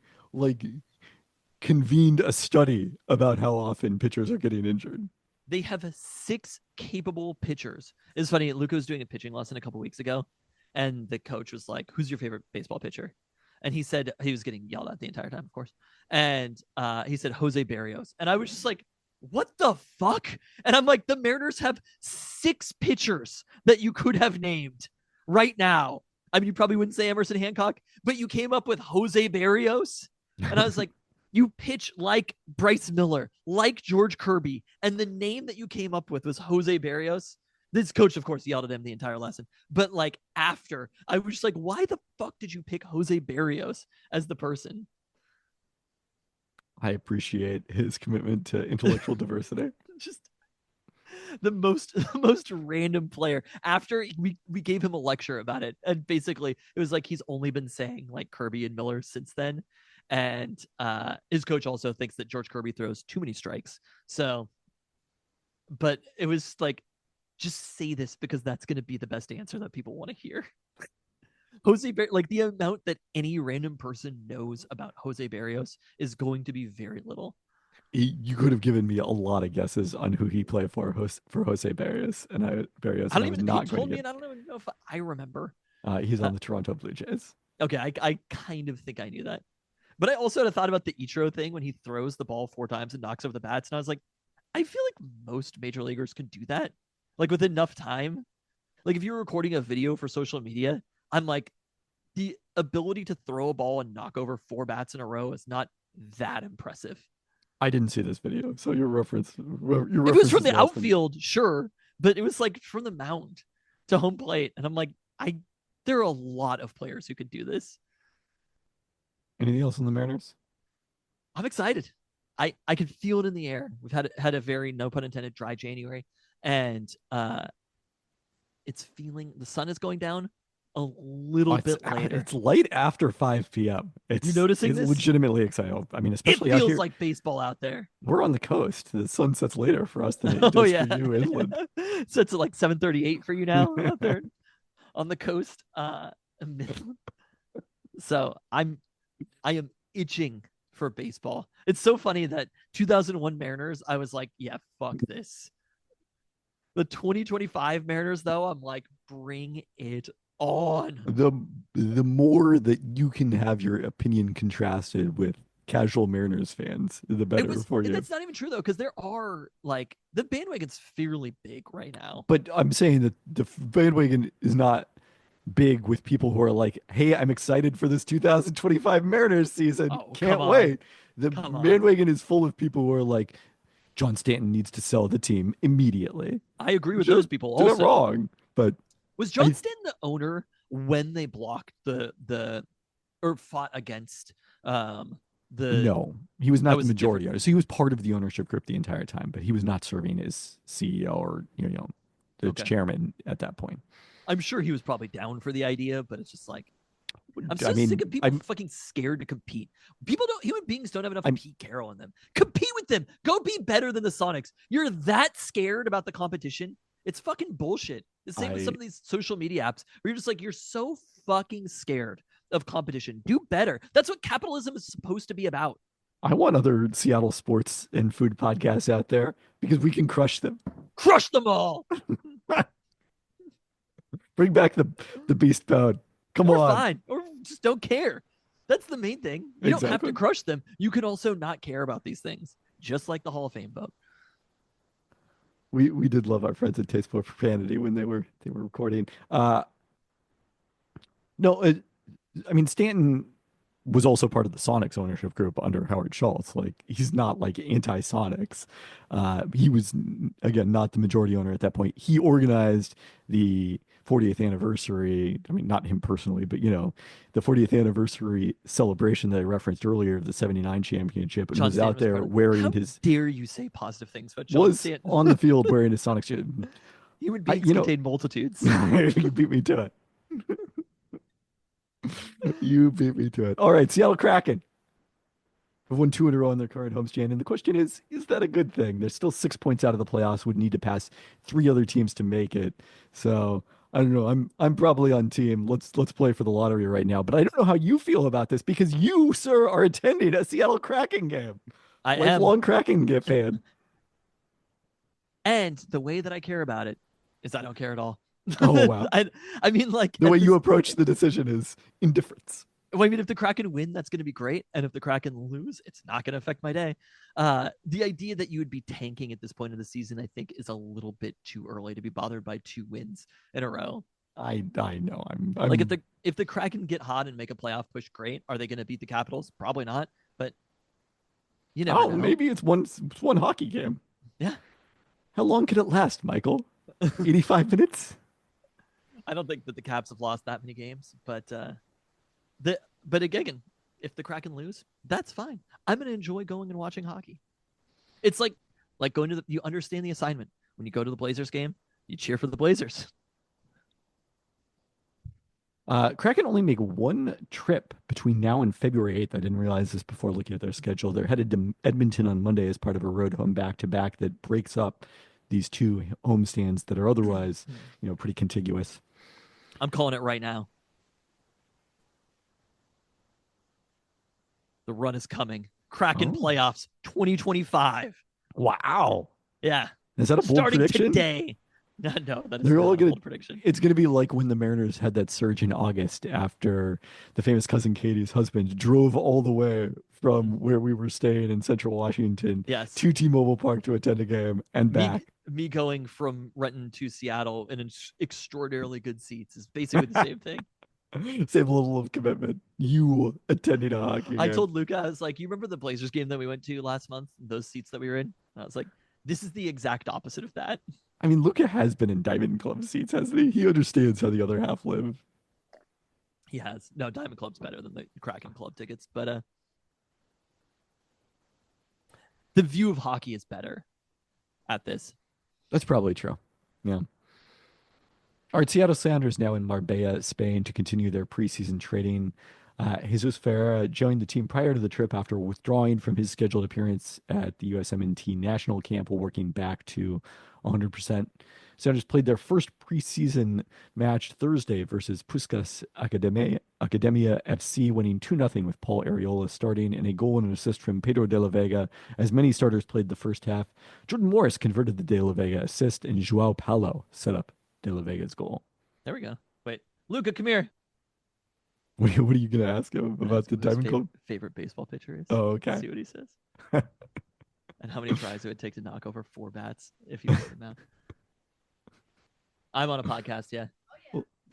convened a study about how often pitchers are getting injured. They have 6 capable pitchers. It's funny. Luca was doing a pitching lesson a couple weeks ago, and the coach was like, "Who's your favorite baseball pitcher?" And he said, he was getting yelled at the entire time, of course. And he said, Jose Barrios. And I was just like, what the fuck? And I'm like, the Mariners have 6 pitchers that you could have named right now. I mean, you probably wouldn't say Emerson Hancock, but you came up with Jose Barrios. And I was like, you pitch like Bryce Miller, like George Kirby. And the name that you came up with was Jose Barrios. This coach, of course, yelled at him the entire lesson. But like after, I was just like, why the fuck did you pick Jose Barrios as the person? I appreciate his commitment to intellectual diversity. Just the most random player. After we gave him a lecture about it, and basically it was like he's only been saying like Kirby and Miller since then. And his coach also thinks that George Kirby throws too many strikes. So, but it was like, just say this because that's going to be the best answer that people want to hear. Jose like the amount that any random person knows about Jose Barrios is going to be very little. You could have given me a lot of guesses on who he played for Jose Barrios, and I don't even know if I remember. He's on the Toronto Blue Jays. Okay, I kind of think I knew that, but I also had thought about the Ichiro thing when he throws the ball 4 times and knocks over the bats, and I was like, I feel like most major leaguers can do that. Like with enough time. Like if you're recording a video for social media, I'm like, the ability to throw a ball and knock over 4 bats in a row is not that impressive. I didn't see this video, so your reference. If it was from the outfield, sure, but it was like from the mound to home plate, and I'm like, there are a lot of players who could do this. Anything else on the Mariners? I'm excited. I can feel it in the air. We've had a very, no pun intended, dry January. And it's feeling, the sun is going down a little bit later. It's light after 5 p.m. You're noticing this? Legitimately exciting. I mean, especially it feels out here, like baseball out there. We're on the coast. The sun sets later for us than it does for you inland. So it's like 7:38 for you now out there on the coast. So I am itching for baseball. It's so funny that 2001 Mariners, I was like, yeah, fuck this. The 2025 Mariners, though, I'm like, bring it on. The more that you can have your opinion contrasted with casual Mariners fans, the better for you. That's not even true, though, because there are, like, the bandwagon's fairly big right now. But I'm saying that the bandwagon is not big with people who are like, hey, I'm excited for this 2025 Mariners season. Can't wait. The bandwagon is full of people who are like, John Stanton needs to sell the team immediately. I agree with those people. Also, not wrong, but was John Stanton the owner when they blocked or fought against No, he was not the majority owner. So he was part of the ownership group the entire time, but he was not serving as CEO or the chairman at that point. I'm sure he was probably down for the idea, but it's just like, I'm so sick of people fucking scared to compete. Human beings don't have enough Pete Carroll in them. Compete with them. Go be better than the Sonics. You're that scared about the competition. It's fucking bullshit. The same with some of these social media apps where you're just like, you're so fucking scared of competition. Do better. That's what capitalism is supposed to be about. I want other Seattle sports and food podcasts out there because we can crush them. Crush them all. Bring back the beast mode. Come Or on. fine, or just don't care. That's the main thing. You don't have to Exactly. crush them. You can also not care about these things, just like the Hall of Fame vote. We did love our friends at Taste for Profanity when they were recording. No, I mean Stanton was also part of the Sonics ownership group under Howard Schultz. Like he's not like anti-Sonics. He was again not the majority owner at that point. He organized the 40th anniversary. I mean, not him personally, but the 40th anniversary celebration that I referenced earlier, the '79 championship, and John was Stanton out was there part of it. wearing How his dare you say positive things about John was Stanton? on the field wearing his Sonics. Human beings contain multitudes. You beat me to it. You beat me to it. All right, Seattle Kraken have won 2 in a row in their current homestand. And the question is that a good thing? They're still 6 points out of the playoffs, would need to pass 3 other teams to make it. So I don't know. I'm probably on team. Let's play for the lottery right now. But I don't know how you feel about this because you, sir, are attending a Seattle Kraken game. I am. Lifelong Kraken fan. And the way that I care about it is I don't care at all. Oh wow. I mean, like the way you approach the decision is indifference. Well, I mean, if the Kraken win, that's going to be great. And if the Kraken lose, it's not going to affect my day. The idea that you would be tanking at this point of the season, I think, is a little bit too early to be bothered by 2 wins in a row. I know. I'm like if the Kraken get hot and make a playoff push, great. Are they going to beat the Capitals? Probably not. But you never know. Maybe it's one hockey game. Yeah. How long could it last, Michael? 85 minutes? I don't think that the Caps have lost that many games, but again, if the Kraken lose, that's fine. I'm going to enjoy going and watching hockey. It's like going to you understand the assignment. When you go to the Blazers game, you cheer for the Blazers. Kraken only make 1 trip between now and February 8th. I didn't realize this before looking at their schedule. They're headed to Edmonton on Monday as part of a road home back-to-back that breaks up these 2 homestands that are otherwise, pretty contiguous. I'm calling it right now. The run is coming. Kraken playoffs 2025. Wow. Yeah. Is that a bold Starting prediction? Today. No, that is They're not all a gonna, bold prediction. It's going to be like when the Mariners had that surge in August after the famous cousin Katie's husband drove all the way from where we were staying in Central Washington to T-Mobile Park to attend a game and back. Me going from Renton to Seattle in extraordinarily good seats is basically the same thing. Same level of commitment. You attending a hockey game. I told Luca, I was like, you remember the Blazers game that we went to last month? Those seats that we were in? And I was like, this is the exact opposite of that. I mean, Luca has been in Diamond Club seats, hasn't he? He understands how the other half live. He has. No, Diamond Club's better than the Kraken Club tickets, but the view of hockey is better at this. That's probably true. Yeah. All right, Seattle Sounders now in Marbella, Spain, to continue their preseason trading. Jesus Ferreira joined the team prior to the trip after withdrawing from his scheduled appearance at the USMNT National Camp while working back to 100%. Sounders played their first preseason match Thursday versus Puskas Academia FC, winning 2-0 with Paul Arriola starting and a goal and an assist from Pedro de la Vega, as many starters played the first half. Jordan Morris converted the de la Vega assist, and Joao Paulo set up de la Vega's goal. There we go. Wait, Luca, come here. What are you going to ask him about the Diamond Club? Favorite baseball pitcher is. Oh, okay. Let's see what he says. And how many tries it would take to knock over 4 bats if he put them out. I'm on a podcast, yeah.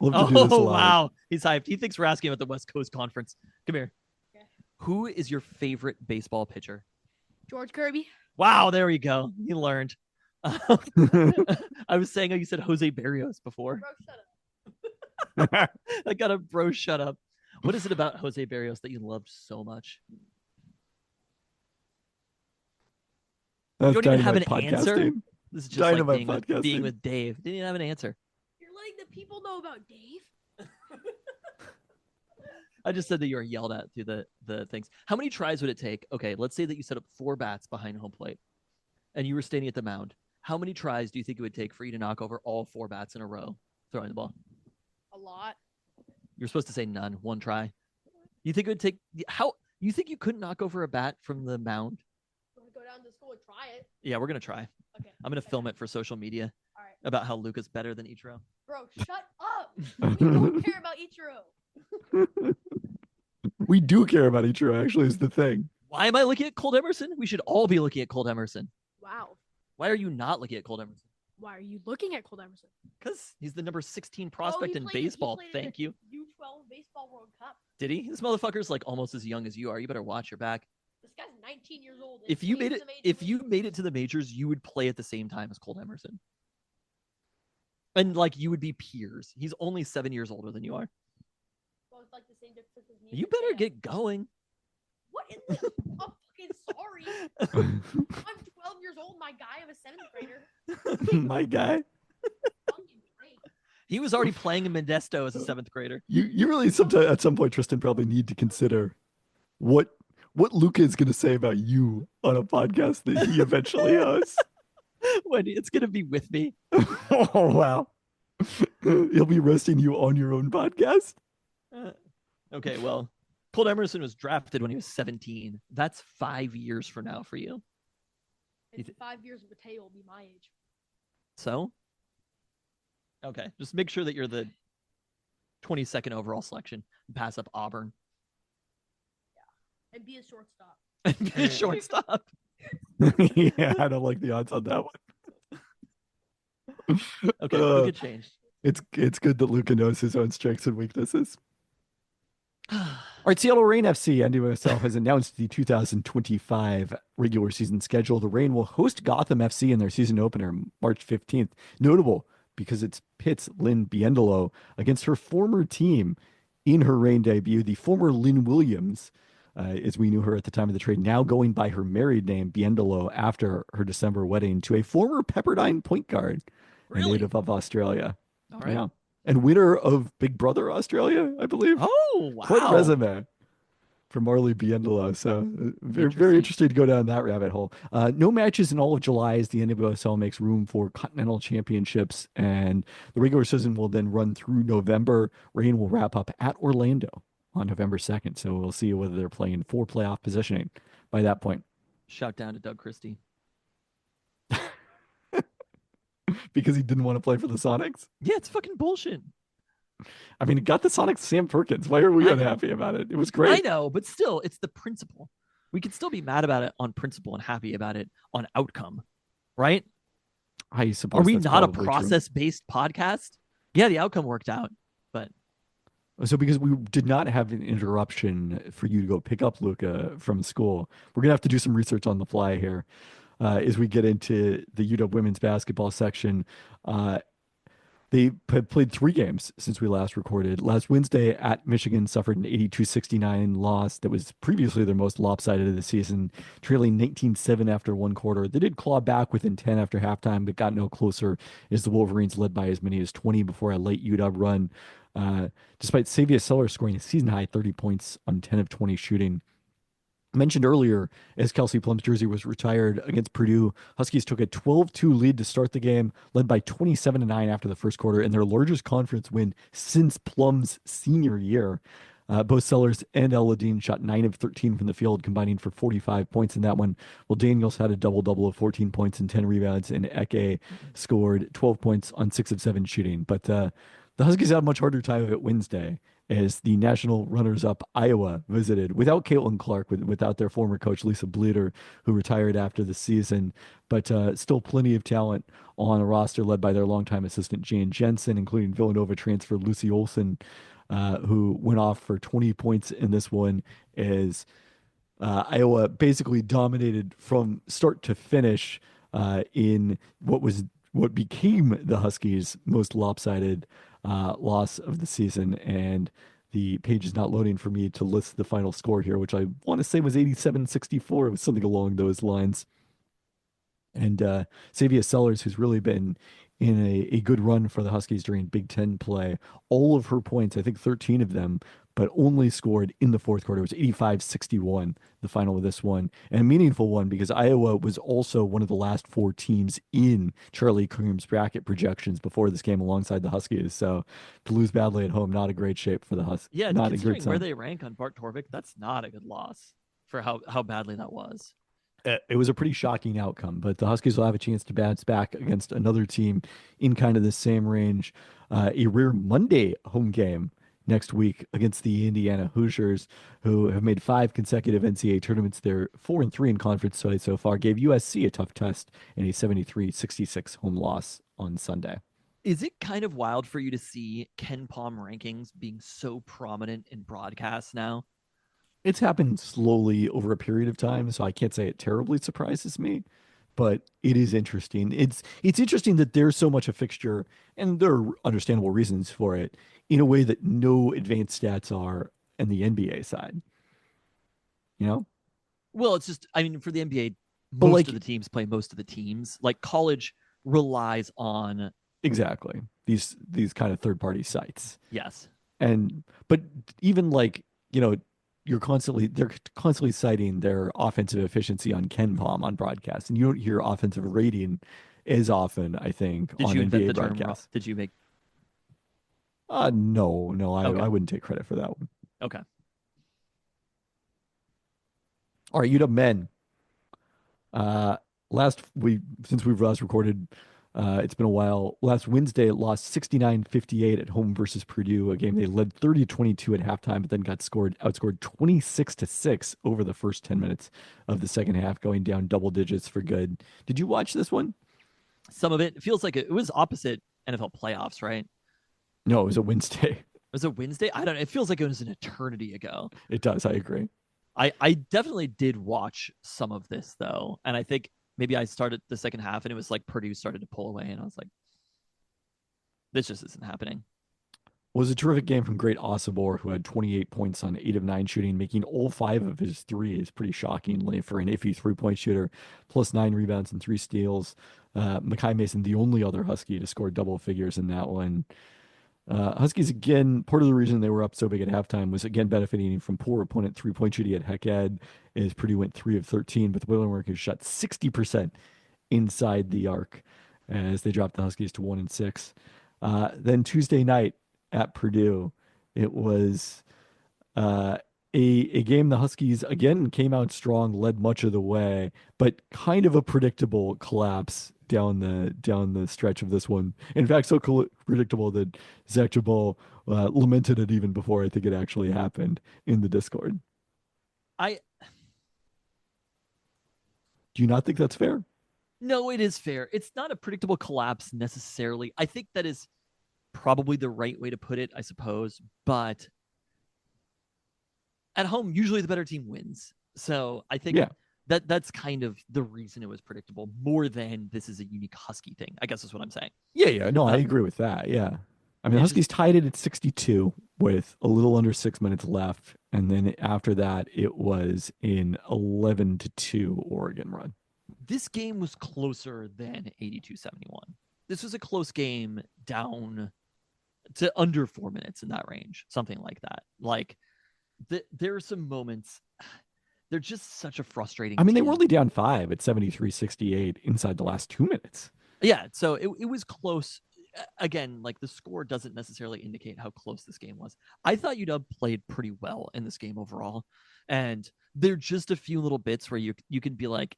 Oh, wow. He's hyped. He thinks we're asking about the West Coast Conference. Come here. Okay. Who is your favorite baseball pitcher? George Kirby. Wow, there we go. He learned. I was saying you said Jose Barrios before. Bro, shut up. I got a bro shut up. What is it about Jose Barrios that you loved so much? That's you don't even have an podcasting. answer? This is just Dynamite like being with Dave. Didn't even have an answer. You're letting the people know about Dave? I just said that you were yelled at through the things. How many tries would it take? Okay, let's say that you set up 4 bats behind home plate and you were standing at the mound. How many tries do you think it would take for you to knock over all 4 bats in a row throwing the ball? A lot. You're supposed to say none. 1 try. You think it would take you think you couldn't knock over a bat from the mound? Go down to school and try it. Yeah, we're gonna try. Okay. I'm gonna film it for social media. All right. About how Luca's better than Ichiro. Bro, shut up. We don't care about Ichiro. We do care about Ichiro, actually, is the thing. Why am I looking at Colt Emerson? We should all be looking at Colt Emerson. Wow. Why are you not looking at Colt Emerson? Why are you looking at Colt Emerson? Because he's the number 16 prospect in He baseball. played Thank you. U12 Baseball World Cup. Did he? This motherfucker's like almost as young as you are. You better watch your back. This guy's 19 years old. If you made it to the majors, you would play at the same time as Colt Emerson. And like you would be peers. He's only 7 years older than you are. Well, it's like the same difference as me. You better get going. What in the? I'm fucking sorry. I'm 12 years old, my guy. I'm a 7th grader. My guy. Fucking great. He was already playing in Modesto as a 7th grader. You really at some point, Tristan, probably need to consider what Luca is going to say about you on a podcast that he eventually hosts. When it's gonna be with me. Oh wow. He'll be roasting you on your own podcast. Okay, well, Colt Emerson was drafted when he was 17. That's 5 years from now for you. In 5 years, Mateo will be my age. So? Okay, just make sure that you're the 22nd overall selection and pass up Auburn. Yeah, and be a shortstop. And be a shortstop. Yeah, I don't like the odds on that one. Okay, Luka changed. It's good that Luca knows his own strengths and weaknesses. All right, Seattle Reign FC, NWSL, has announced the 2025 regular season schedule. The Reign will host Gotham FC in their season opener, March 15th. Notable because it's Pitt's Lynn Biendolo against her former team in her Reign debut, the former Lynn Williams, as we knew her at the time of the trade, now going by her married name, Biendolo, after her December wedding to a former Pepperdine point guard, a native of Australia. All right. Yeah. And winner of Big Brother Australia, I believe. Oh, wow. Quite a resume for Marley Biendolo. So very interesting to go down that rabbit hole. No matches in all of July as the NWSL makes room for continental championships. And the regular season will then run through November. Reign will wrap up at Orlando on November 2nd. So we'll see whether they're playing for playoff positioning by that point. Shout down to Doug Christie. Because he didn't want to play for the Sonics? Yeah, it's fucking bullshit. I mean, it got the Sonics Sam Perkins. Why are we unhappy about it? It was great. I know, but still, it's the principle. We can still be mad about it on principle and happy about it on outcome, right? I suppose. Are we not a process-based podcast? Yeah, the outcome worked out, but... So because we did not have an interruption for you to go pick up Luca from school, we're going to have to do some research on the fly here as we get into the UW women's basketball section. They played 3 games since we last recorded. Last Wednesday at Michigan suffered an 82-69 loss that was previously their most lopsided of the season, trailing 19-7 after one quarter. They did claw back within 10 after halftime, but got no closer as the Wolverines led by as many as 20 before a late UW run. Despite Savia Sellers scoring a season-high 30 points on 10 of 20 shooting. Mentioned earlier, as Kelsey Plum's jersey was retired against Purdue, Huskies took a 12-2 lead to start the game, led by 27-9 after the first quarter, and their largest conference win since Plum's senior year. Both Sellers and El Ladine shot 9 of 13 from the field, combining for 45 points in that one. Well, Daniels had a double-double of 14 points and 10 rebounds, and Eke scored 12 points on 6 of 7 shooting. But the Huskies had a much harder time of it Wednesday, as the national runners-up Iowa visited without Caitlin Clark, without their former coach Lisa Bleeder, who retired after the season, but still plenty of talent on a roster led by their longtime assistant Jan Jensen, including Villanova transfer Lucy Olson, who went off for 20 points in this one, as Iowa basically dominated from start to finish in what became the Huskies' most lopsided loss of the season. And the page is not loading for me to list the final score here, which I want to say was 87-64. It was something along those lines. And Savia Sellers, who's really been in a good run for the Huskies during Big Ten play, all of her points, I think 13 of them, but only scored in the fourth quarter. It was 85-61, the final of this one. And a meaningful one because Iowa was also one of the last 4 teams in Charlie Coombs' bracket projections before this game alongside the Huskies. So to lose badly at home, not a great shape for the Huskies. Yeah, not considering a great sign. Where they rank on Bart Torvik, that's not a good loss for how badly that was. It was a pretty shocking outcome, but the Huskies will have a chance to bounce back against another team in kind of the same range. a rare Monday home game next week against the Indiana Hoosiers, who have made 5 consecutive NCAA tournaments. They're 4-3 in conference play so far. Gave USC a tough test in a 73-66 home loss on Sunday. Is it kind of wild for you to see Ken Palm rankings being so prominent in broadcasts now? It's happened slowly over a period of time, so I can't say it terribly surprises me, but it is interesting. It's interesting that there's so much a fixture, and there are understandable reasons for it, in a way that no advanced stats are in the NBA side. You know? Well, it's just, I mean, for the NBA, But most like of the teams play most of the teams. Like college relies on, exactly these kind of third party sites. yes. And but even like, you know, they're constantly citing their offensive efficiency on Ken Palm on broadcast, and you don't hear offensive rating as often, I think, Did on you invent NBA the term? broadcasts. Did you make? No, Okay. I wouldn't take credit for that one. Okay. All right, UW men. Uh, since we've last recorded, it's been a while. Last Wednesday, it lost 69-58 at home versus Purdue, a game they led 30-22 at halftime, but then got outscored 26-6 over the first 10 minutes of the second half, going down double digits for good. Did you watch this one? Some of it feels like it was opposite NFL playoffs, right? No, it was a Wednesday. Was it Wednesday? I don't know. It feels like it was an eternity ago. It does. I agree. I definitely did watch some of this though, and I think maybe I started the second half and it was like Purdue started to pull away, and I was like, this just isn't happening. It was a terrific game from Great Osobor, who had 28 points on 8 of 9 shooting, making all 5 of his threes pretty shockingly for an iffy 3-point shooter, plus 9 rebounds and 3 steals. Makai Mason, the only other Husky to score double figures in that one. Huskies, again, part of the reason they were up so big at halftime was, again, benefiting from poor opponent 3-point shooting at Heck Ed, as Purdue went 3 of 13, but the Boilermakers shot 60% inside the arc as they dropped the Huskies to 1-6. Then Tuesday night at Purdue, it was a game the Huskies again came out strong, led much of the way, but kind of a predictable collapse down the stretch of this one. In fact, so predictable that Zach Jabal lamented it even before I think it actually happened in the Discord. Do you not think that's fair? No, it is fair. It's not a predictable collapse necessarily. I think that is probably the right way to put it, I suppose. But at home, usually the better team wins. So I think that's kind of the reason it was predictable, more than this is a unique Husky thing, I guess is what I'm saying. Yeah. No, I agree with that. Yeah. I mean, Huskies tied it at 62 with a little under 6 minutes left. And then after that, it was an 11-2 Oregon run. This game was closer than 82-71. This was a close game down to under 4 minutes in that range, something like that. Like, there are some moments. They're just such a frustrating I mean, they team. were only down 5 at 73-68 inside the last 2 minutes. Yeah, so it was close. Again, like the score doesn't necessarily indicate how close this game was. I thought UW played pretty well in this game overall. And there are just a few little bits where you can be like,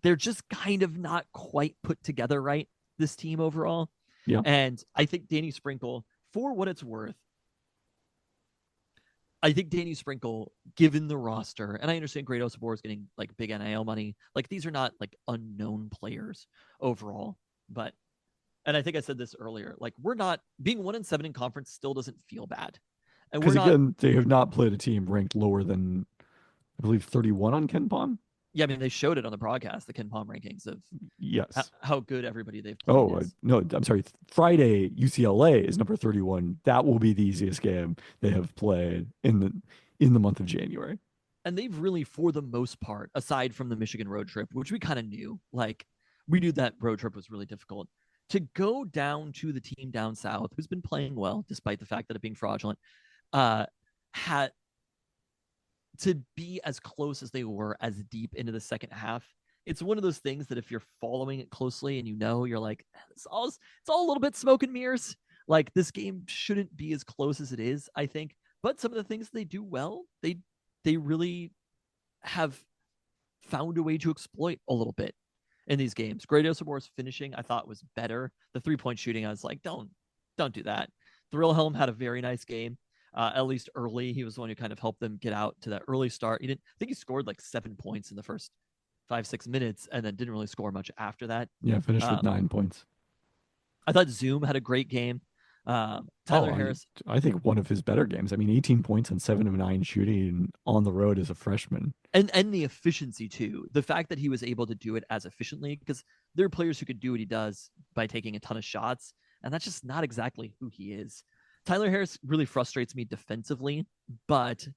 they're just kind of not quite put together right, this team overall. Yeah. And I think Danny Sprinkle, for what it's worth, I think Danny Sprinkle, given the roster, and I understand Great Osobor is getting like big NIL money. Like these are not like unknown players overall, but, and I think I said this earlier, like we're not being 1-7 in conference still doesn't feel bad. And because again, they have not played a team ranked lower than, I believe, 31 on Ken Palm. Yeah, I mean, they showed it on the broadcast, the Ken Palm rankings of how good everybody they've played is. No, I'm sorry. Friday, UCLA is number 31. That will be the easiest game they have played in the month of January. And they've really, for the most part, aside from the Michigan road trip, which we kind of knew, like we knew that road trip was really difficult, to go down to the team down south, who's been playing well, despite the fact that it being fraudulent, had to be as close as they were as deep into the second half. It's one of those things that if you're following it closely and you're like, it's all a little bit smoke and mirrors. Like this game shouldn't be as close as it is, I think. But some of the things they do well, they really have found a way to exploit a little bit in these games. Great Osobor's finishing, I thought, was better. The 3-point shooting, I was like, don't Don't do that. Thrillhelm had a very nice game. At least early, he was the one who kind of helped them get out to that early start. He didn't. I think he scored like 7 points in the first 5-6 minutes, and then didn't really score much after that. Yeah, finished with 9 points. I thought Zoom had a great game. Tyler Harris. I think one of his better games. I mean, 18 points and 7 of 9 shooting on the road as a freshman. And the efficiency too. The fact that he was able to do it as efficiently, because there are players who could do what he does by taking a ton of shots, and that's just not exactly who he is. Tyler Harris really frustrates me defensively, but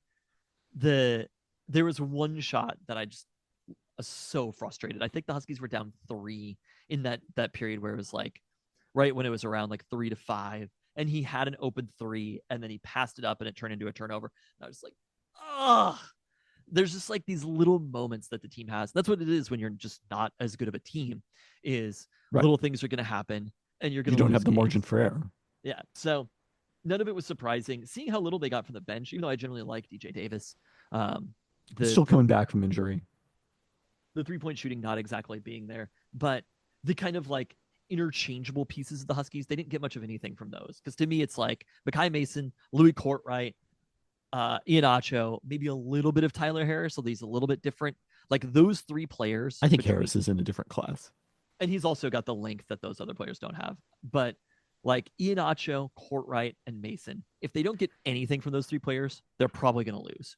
there was one shot that I just was so frustrated. I think the Huskies were down 3 in that period where it was like right when it was around like 3-5, and he had an open 3, and then he passed it up and it turned into a turnover. And I was like, ugh. There's just like these little moments that the team has. That's what it is when you're just not as good of a team, is little things are going to happen and you don't have the margin for error. Yeah. So none of it was surprising. Seeing how little they got from the bench, even though I generally like DJ Davis. Still coming back from injury. The 3-point shooting not exactly being there, but the kind of like interchangeable pieces of the Huskies, they didn't get much of anything from those. Because to me, it's like Makai Mason, Louis Courtwright, Ian Acho, maybe a little bit of Tyler Harris, so he's a little bit different. Like those 3 players. I think Harris is in a different class. And he's also got the length that those other players don't have. But like Ian Acho, Courtwright, and Mason, if they don't get anything from those 3 players, they're probably going to lose.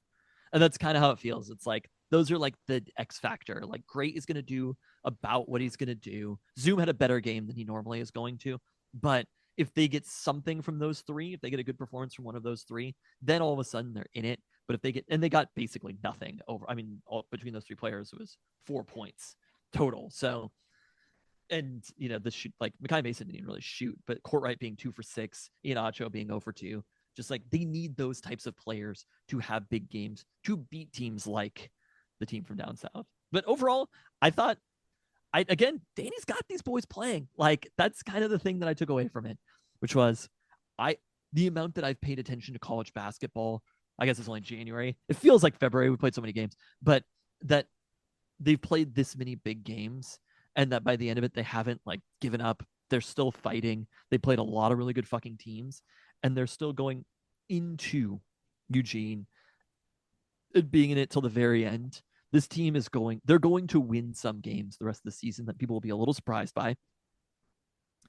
And that's kind of how it feels. It's like those are like the X factor. Like Great is going to do about what he's going to do. Zoom had a better game than he normally is going to. But if they get something from those 3, if they get a good performance from one of those 3, then all of a sudden they're in it. But if they get, and they got basically nothing over, I mean, between those 3 players, it was 4 points total. So, and you know, the shoot, like Makai Mason didn't even really shoot, but Courtwright being 2 for 6, Ian Acho being 0 for 2, just like they need those types of players to have big games to beat teams like the team from down south. But overall, I thought, again, Danny's got these boys playing. Like that's kind of the thing that I took away from it, which was the amount that I've paid attention to college basketball. I guess it's only January. It feels like February. We played so many games, but that they've played this many big games, and that by the end of it, they haven't like given up. They're still fighting. They played a lot of really good fucking teams, and they're still going into Eugene, being in it till the very end. This team is they're going to win some games the rest of the season that people will be a little surprised by.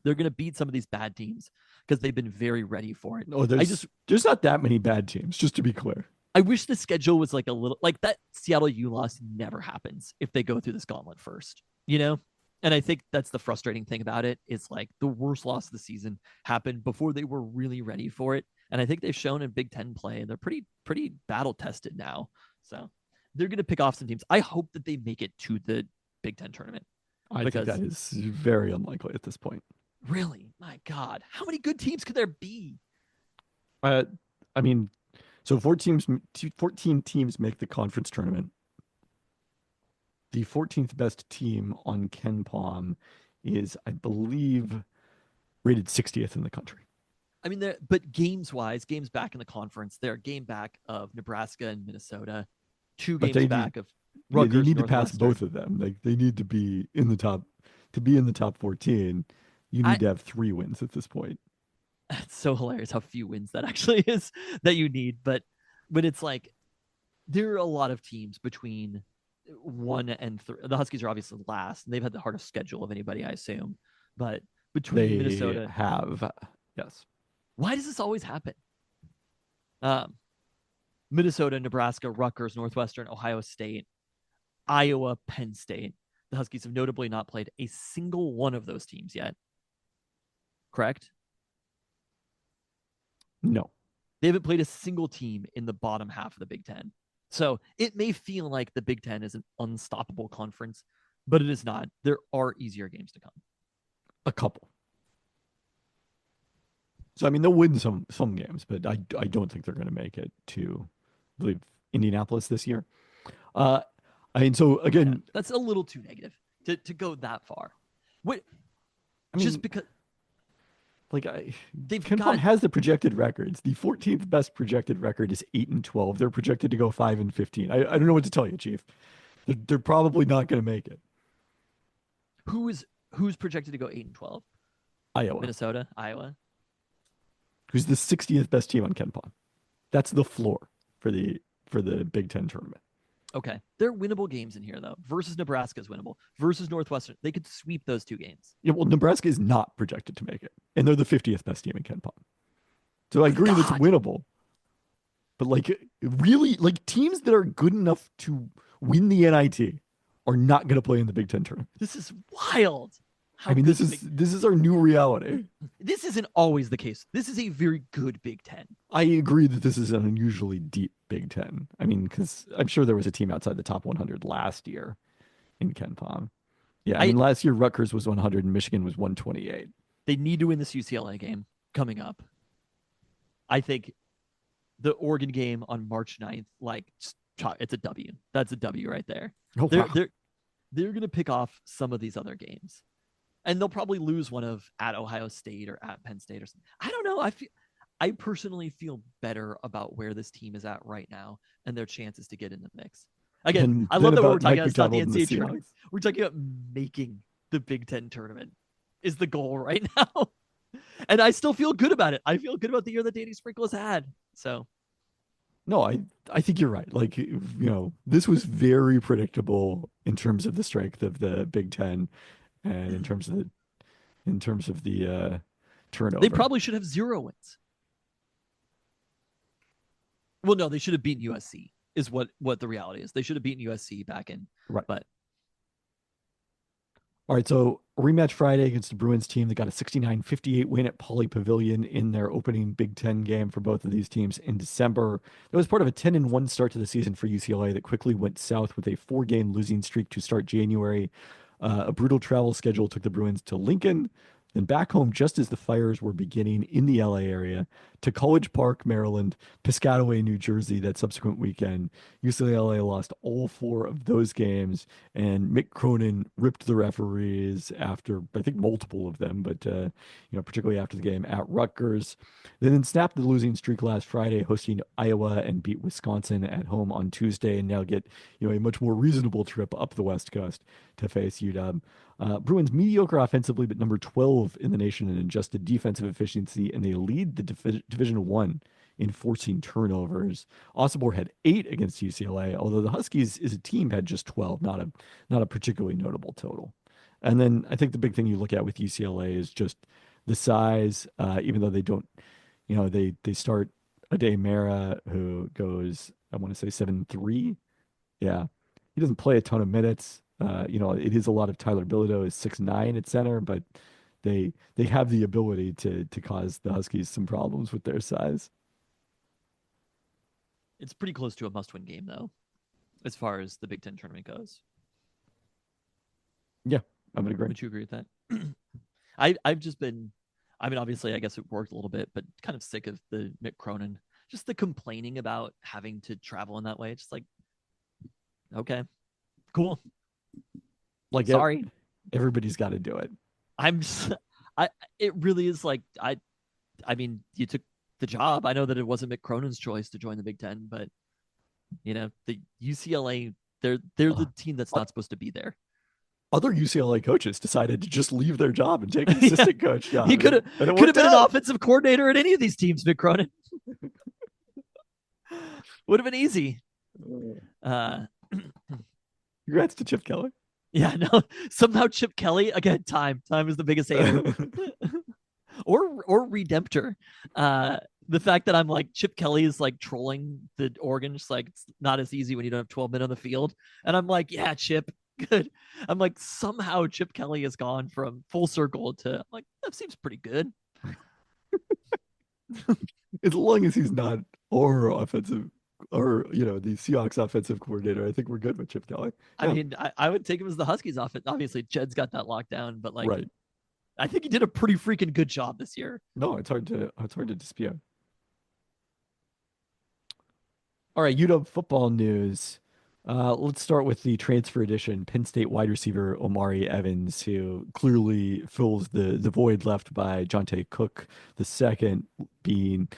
They're going to beat some of these bad teams because they've been very ready for it. No, there's not that many bad teams, just to be clear. I wish the schedule was like a little, like that Seattle U loss never happens if they go through this gauntlet first, you know? And I think that's the frustrating thing about it. It's like the worst loss of the season happened before they were really ready for it. And I think they've shown in Big Ten play, they're pretty battle tested now. So they're going to pick off some teams. I hope that they make it to the Big Ten tournament. I think that is very unlikely at this point. Really? My God. How many good teams could there be? I mean, so 14 teams make the conference tournament. The 14th best team on KenPom is, I believe, rated 60th in the country. I mean, but games back in the conference, they're a game back of Nebraska and Minnesota, 2 games back of Rutgers. They need to pass both of them. Like they need to be in the top. To be in the top 14, you need to have 3 wins at this point. It's so hilarious how few wins that actually is that you need. But it's like there are a lot of teams between 1 and 3. The Huskies are obviously last, and they've had the hardest schedule of anybody, I assume. But between Minnesota, yes. Why does this always happen? Minnesota, Nebraska, Rutgers, Northwestern, Ohio State, Iowa, Penn State. The Huskies have notably not played a single one of those teams yet. Correct? No. They haven't played a single team in the bottom half of the Big Ten. So it may feel like the Big Ten is an unstoppable conference, but it is not. There are easier games to come. A couple. So, I mean, they'll win some games, but I don't think they're going to make it to, I believe, Indianapolis this year. I mean, so again, yeah, that's a little too negative to go that far. Wait, I mean, just because KenPom has the projected records. The 14th best projected record is 8-12. They're projected to go 5-15. I don't know what to tell you, Chief. They're probably not going to make it. Who's projected to go 8-12? Iowa, Minnesota, Iowa. who's the 60th best team on KenPom. That's the floor for the Big Ten tournament. Okay. They're winnable games in here, though. Versus Nebraska is winnable. Versus Northwestern. They could sweep those 2 games. Yeah, well, Nebraska is not projected to make it, and they're the 50th best team in KenPom. So I agree that's winnable. But really, teams that are good enough to win the NIT are not going to play in the Big Ten tournament. This is wild. This is our new reality. This isn't always the case. This is a very good Big Ten. I agree that this is an unusually deep Big Ten. Because I'm sure there was a team outside the top 100 last year in KenPom. Yeah, last year Rutgers was 100 and Michigan was 128. They need to win this UCLA game coming up. I think the Oregon game on March 9th, it's a W. That's a W right there. Oh, they're wow. they're going to pick off some of these other games. And they'll probably lose one of at Ohio State or at Penn State or something. I don't know. I personally feel better about where this team is at right now and their chances to get in the mix. Again, I love that we're talking about it's not the NCAA tournament. We're talking about making the Big Ten tournament is the goal right now. And I still feel good about it. I feel good about the year that Danny Sprinkle has had. So no, I think you're right. This was very predictable in terms of the strength of the Big Ten and in terms of the turnover. They probably should have 0 wins. Well, no, they should have beaten USC is what the reality is. They should have beaten USC back in. Right. But all right, so a rematch Friday against the Bruins team that got a 69-58 win at Pauley Pavilion in their opening Big Ten game for both of these teams in December. That was part of a 10-1 start to the season for UCLA that quickly went south with a 4-game losing streak to start January. A brutal travel schedule took the Bruins to Lincoln, then back home just as the fires were beginning in the LA area, to College Park, Maryland, Piscataway, New Jersey that subsequent weekend. UCLA lost all 4 of those games, and Mick Cronin ripped the referees after, I think, multiple of them, but particularly after the game at Rutgers. They then snapped the losing streak last Friday, hosting Iowa, and beat Wisconsin at home on Tuesday, and now get a much more reasonable trip up the West Coast to face UW. Bruins mediocre offensively, but number 12 in the nation in adjusted defensive efficiency, and they lead the Division 1 in forcing turnovers. Osobor had 8 against UCLA, although the Huskies as a team had just 12, not a particularly notable total. And then I think the big thing you look at with UCLA is just the size, even though they don't, they start Ade Mara, who goes, I want to say 7'3". Yeah. He doesn't play a ton of minutes. It is a lot of Tyler Bilodeau is 6'9" at center, but they have the ability to cause the Huskies some problems with their size. it's pretty close to a must-win game, though, as far as the Big Ten tournament goes. Yeah, I would agree. Would you agree with that? I've just been, obviously, I guess it worked a little bit, but kind of sick of the Mick Cronin, just the complaining about having to travel in that way. It's just like, okay, cool. Like, sorry, everybody's got to do it. It really is like, you took the job. I know that it wasn't Mick Cronin's choice to join the Big Ten, but the UCLA, they're the team that's not supposed to be there. Other UCLA coaches decided to just leave their job and take an assistant coach job. He could have been an offensive coordinator at any of these teams, Mick Cronin. Would have been easy. Congrats to Chip Kelly. Yeah, no. Somehow Chip Kelly, again, time is the biggest hater. or Redemptor. The fact that I'm like, Chip Kelly is like trolling the Oregon, just like, it's not as easy when you don't have 12 men on the field. And I'm like, yeah, Chip, good. I'm like, somehow Chip Kelly has gone from full circle to, I'm like, that seems pretty good. As long as he's not or offensive or, the Seahawks offensive coordinator, I think we're good with Chip Kelly. Yeah. I mean, I would take him as the Huskies offense. Obviously, Jed's got that locked down, but like, right. I think he did a pretty freaking good job this year. No, it's hard to dispute. All right, UW football news. Let's start with the transfer edition. Penn State wide receiver Omari Evans, who clearly fills the void left by Jonte Cook II being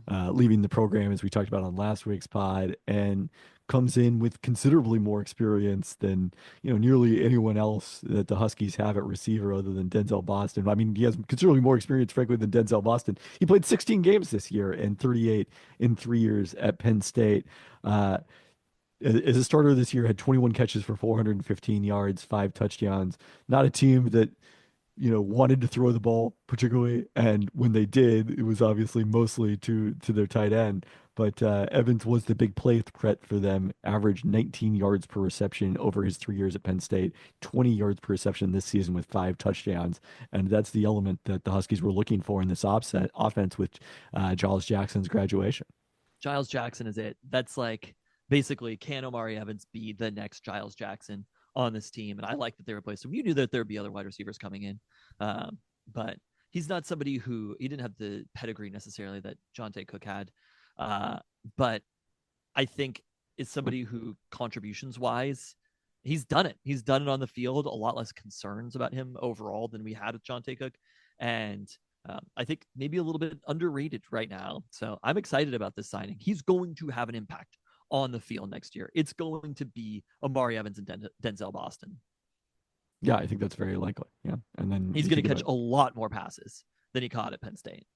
leaving the program, as we talked about on last week's pod. And comes in with considerably more experience than, nearly anyone else that the Huskies have at receiver other than Denzel Boston. I mean, he has considerably more experience, frankly, than Denzel Boston. He played 16 games this year and 38 in 3 years at Penn State. As a starter this year, had 21 catches for 415 yards, 5 touchdowns. Not a team that wanted to throw the ball particularly, and when they did, it was obviously mostly to their tight end. But Evans was the big play threat for them. Averaged 19 yards per reception over his 3 years at Penn State, 20 yards per reception this season with 5 touchdowns, and that's the element that the Huskies were looking for in this offense with Giles Jackson's graduation. Giles Jackson is it. That's like basically, can Omari Evans be the next Giles Jackson on this team? And I like that they replaced him. You knew that there'd be other wide receivers coming in, but he's not somebody he didn't have the pedigree necessarily that Jonte Cook had, but I think is somebody who, contributions wise, he's done it. He's done it on the field. A lot less concerns about him overall than we had with Jonte Cook, and I think maybe a little bit underrated right now. So I'm excited about this signing. He's going to have an impact on the field next year. It's going to be Omari Evans and Denzel Boston. Yeah, I think that's very likely. Yeah. And then he's going to catch a lot more passes than he caught at Penn State.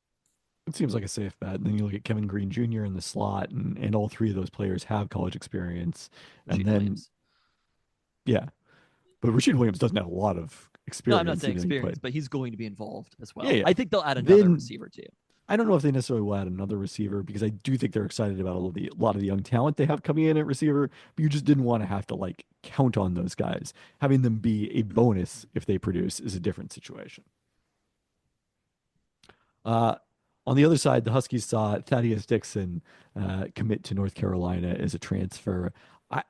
It seems like a safe bet. And then you look at Kevin Green Jr. in the slot, and all three of those players have college experience. And then, Williams. Yeah. But Rasheed Williams doesn't have a lot of experience. No, I'm not saying experience, but he's going to be involved as well. Yeah. I think they'll add another receiver too. I don't know if they necessarily will add another receiver, because I do think they're excited about a lot of the young talent they have coming in at receiver, but you just didn't want to have to count on those guys. Having them be a bonus if they produce is a different situation. On the other side, the Huskies saw Thaddeus Dixon commit to North Carolina as a transfer. I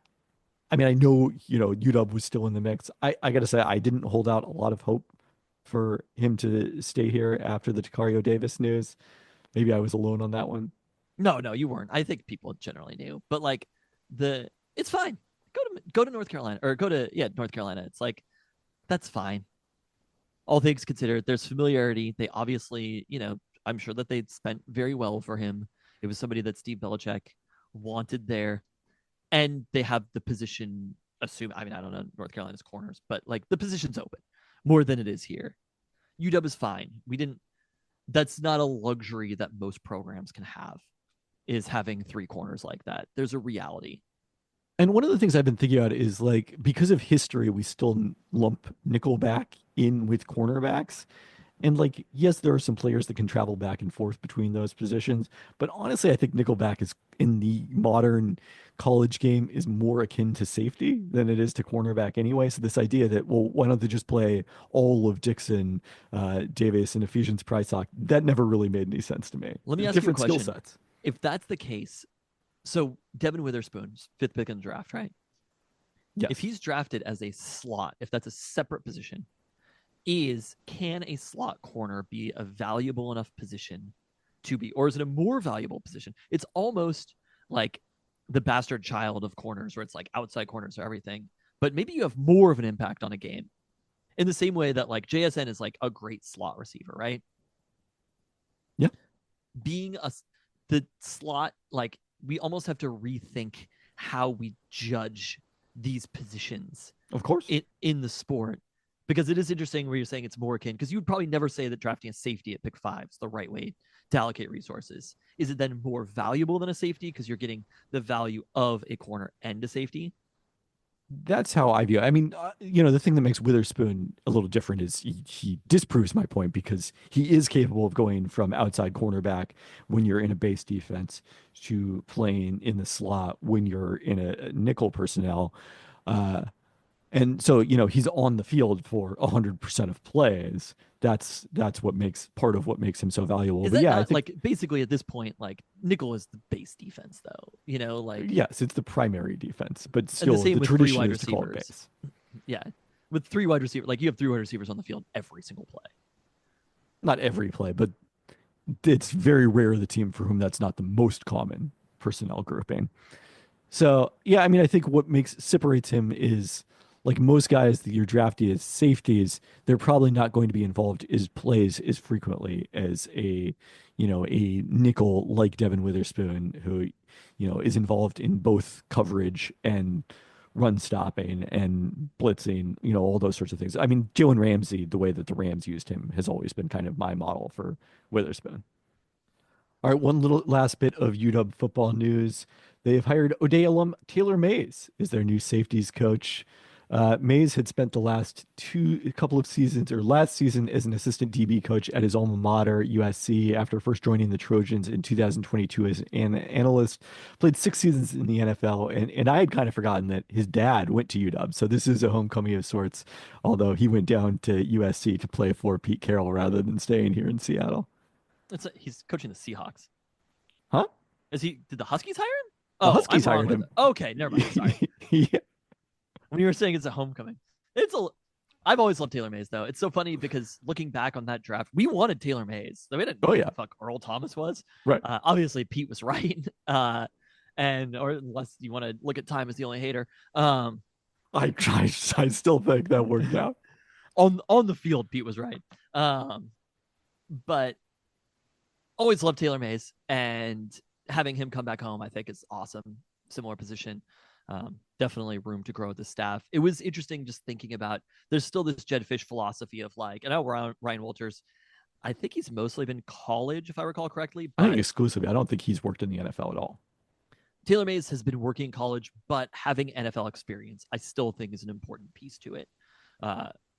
mean, I know, UW was still in the mix. I got to say, I didn't hold out a lot of hope for him to stay here after the Tacario Davis news. Maybe I was alone on that one. No, you weren't. I think people generally knew, but it's fine. Go to North Carolina, or North Carolina. It's that's fine. All things considered, there's familiarity. They obviously, I'm sure that they'd spent very well for him. It was somebody that Steve Belichick wanted there, and they have the position. I don't know North Carolina's corners, but the position's open more than it is here. UW is fine. That's not a luxury that most programs can have, is having three corners like that. There's a reality. And one of the things I've been thinking about is because of history, we still lump nickelback in with cornerbacks. And yes, there are some players that can travel back and forth between those positions, but honestly, I think nickelback is, in the modern college game, is more akin to safety than it is to cornerback anyway. So this idea that, well, why don't they just play all of Dixon, Davis, and Ephesians Prysock, that never really made any sense to me. Let me ask you a question. Skill sets. If that's the case, so Devin Witherspoon's 5th pick in the draft, right? Yeah. If he's drafted as a slot, if that's a separate position, can a slot corner be a valuable enough position to be, or is it a more valuable position? It's almost like the bastard child of corners, where it's outside corners are everything, but maybe you have more of an impact on a game, in the same way that JSN is a great slot receiver, right? Yeah. Being the slot, we almost have to rethink how we judge these positions, of course, in the sport. Because it is interesting where you're saying it's more akin, because you would probably never say that drafting a safety at pick 5 is the right way to allocate resources. Is it then more valuable than a safety because you're getting the value of a corner and a safety? That's how I view it. I mean, the thing that makes Witherspoon a little different is he disproves my point, because he is capable of going from outside cornerback when you're in a base defense to playing in the slot when you're in a nickel personnel. And so, he's on the field for 100% of plays. That's part of what makes him so valuable. Is that not, I think, basically at this point, nickel is the base defense, though. Yes, it's the primary defense, but still the tradition is to call it base. Yeah, with 3 wide receivers, you have 3 wide receivers on the field every single play. Not every play, but it's very rare the team for whom that's not the most common personnel grouping. So yeah, I mean, I think what separates him is, most guys that you're drafting as safeties, they're probably not going to be involved as plays as frequently as a nickel like Devin Witherspoon, who is involved in both coverage and run stopping and blitzing, all those sorts of things. I mean, Jalen Ramsey, the way that the Rams used him has always been kind of my model for Witherspoon. All right, one little last bit of UW football news. They've hired O'Dea alum Taylor Mays as their new safeties coach. Mays had spent the last couple of seasons, or last season, as an assistant DB coach at his alma mater, USC, after first joining the Trojans in 2022 as an analyst. Played 6 seasons in the NFL, and I had kind of forgotten that his dad went to UW, so this is a homecoming of sorts, although he went down to USC to play for Pete Carroll rather than staying here in Seattle. He's coaching the Seahawks. Huh? Did the Huskies hire him? The Huskies hired him. Okay, never mind. Sorry. Yeah. When you were saying it's a homecoming, I've always loved Taylor Mays though. It's so funny because looking back on that draft, we wanted Taylor Mays. We didn't know who the fuck Earl Thomas was. Right. Obviously Pete was right. Or unless you want to look at time as the only hater. I still think that worked out. On the field, Pete was right. But always loved Taylor Mays, and having him come back home, I think, is awesome. Similar position. Definitely room to grow with the staff. It was interesting just thinking about, there's still this Jed Fish philosophy of like, and I know Ryan Walters, I think he's mostly been college, if I recall correctly. I think exclusively. I don't think he's worked in the NFL at all. Taylor Mays has been working in college, but having NFL experience, I still think is an important piece to it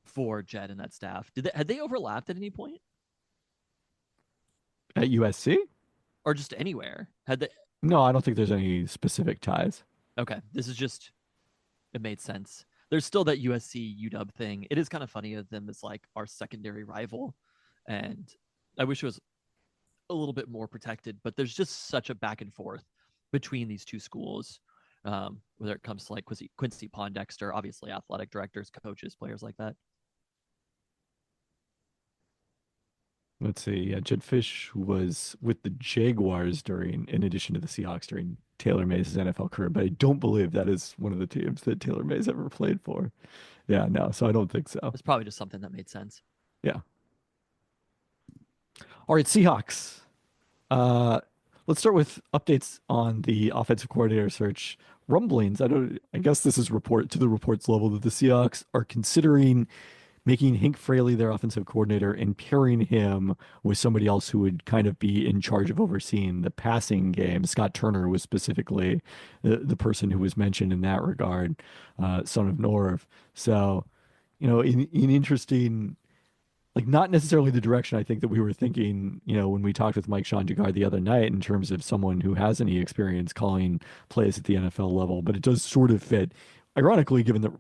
for Jed and that staff. Had they overlapped at any point? At USC? Or just anywhere? No, I don't think there's any specific ties. Okay, this is just, it made sense. There's still that USC UW thing. It is kind of funny of them as like our secondary rival, and I wish it was a little bit more protected. But there's just such a back and forth between these two schools, whether it comes to like Quincy Pondexter, obviously athletic directors, coaches, players like that. Let's see. Yeah, Jed Fish was with the Jaguars in addition to the Seahawks during Taylor Mays' NFL career, but I don't believe that is one of the teams that Taylor Mays ever played for. Yeah, no, so I don't think so. It's probably just something that made sense. Yeah. All right, Seahawks. Let's start with updates on the offensive coordinator search. Rumblings. I guess this is to the reports level that the Seahawks are considering making Hank Fraley their offensive coordinator and pairing him with somebody else who would kind of be in charge of overseeing the passing game. Scott Turner was specifically the person who was mentioned in that regard, son of Norv. So, in interesting, like not necessarily the direction I think that we were thinking, when we talked with Mike Shanjagar the other night in terms of someone who has any experience calling plays at the NFL level, but it does sort of fit, ironically, given that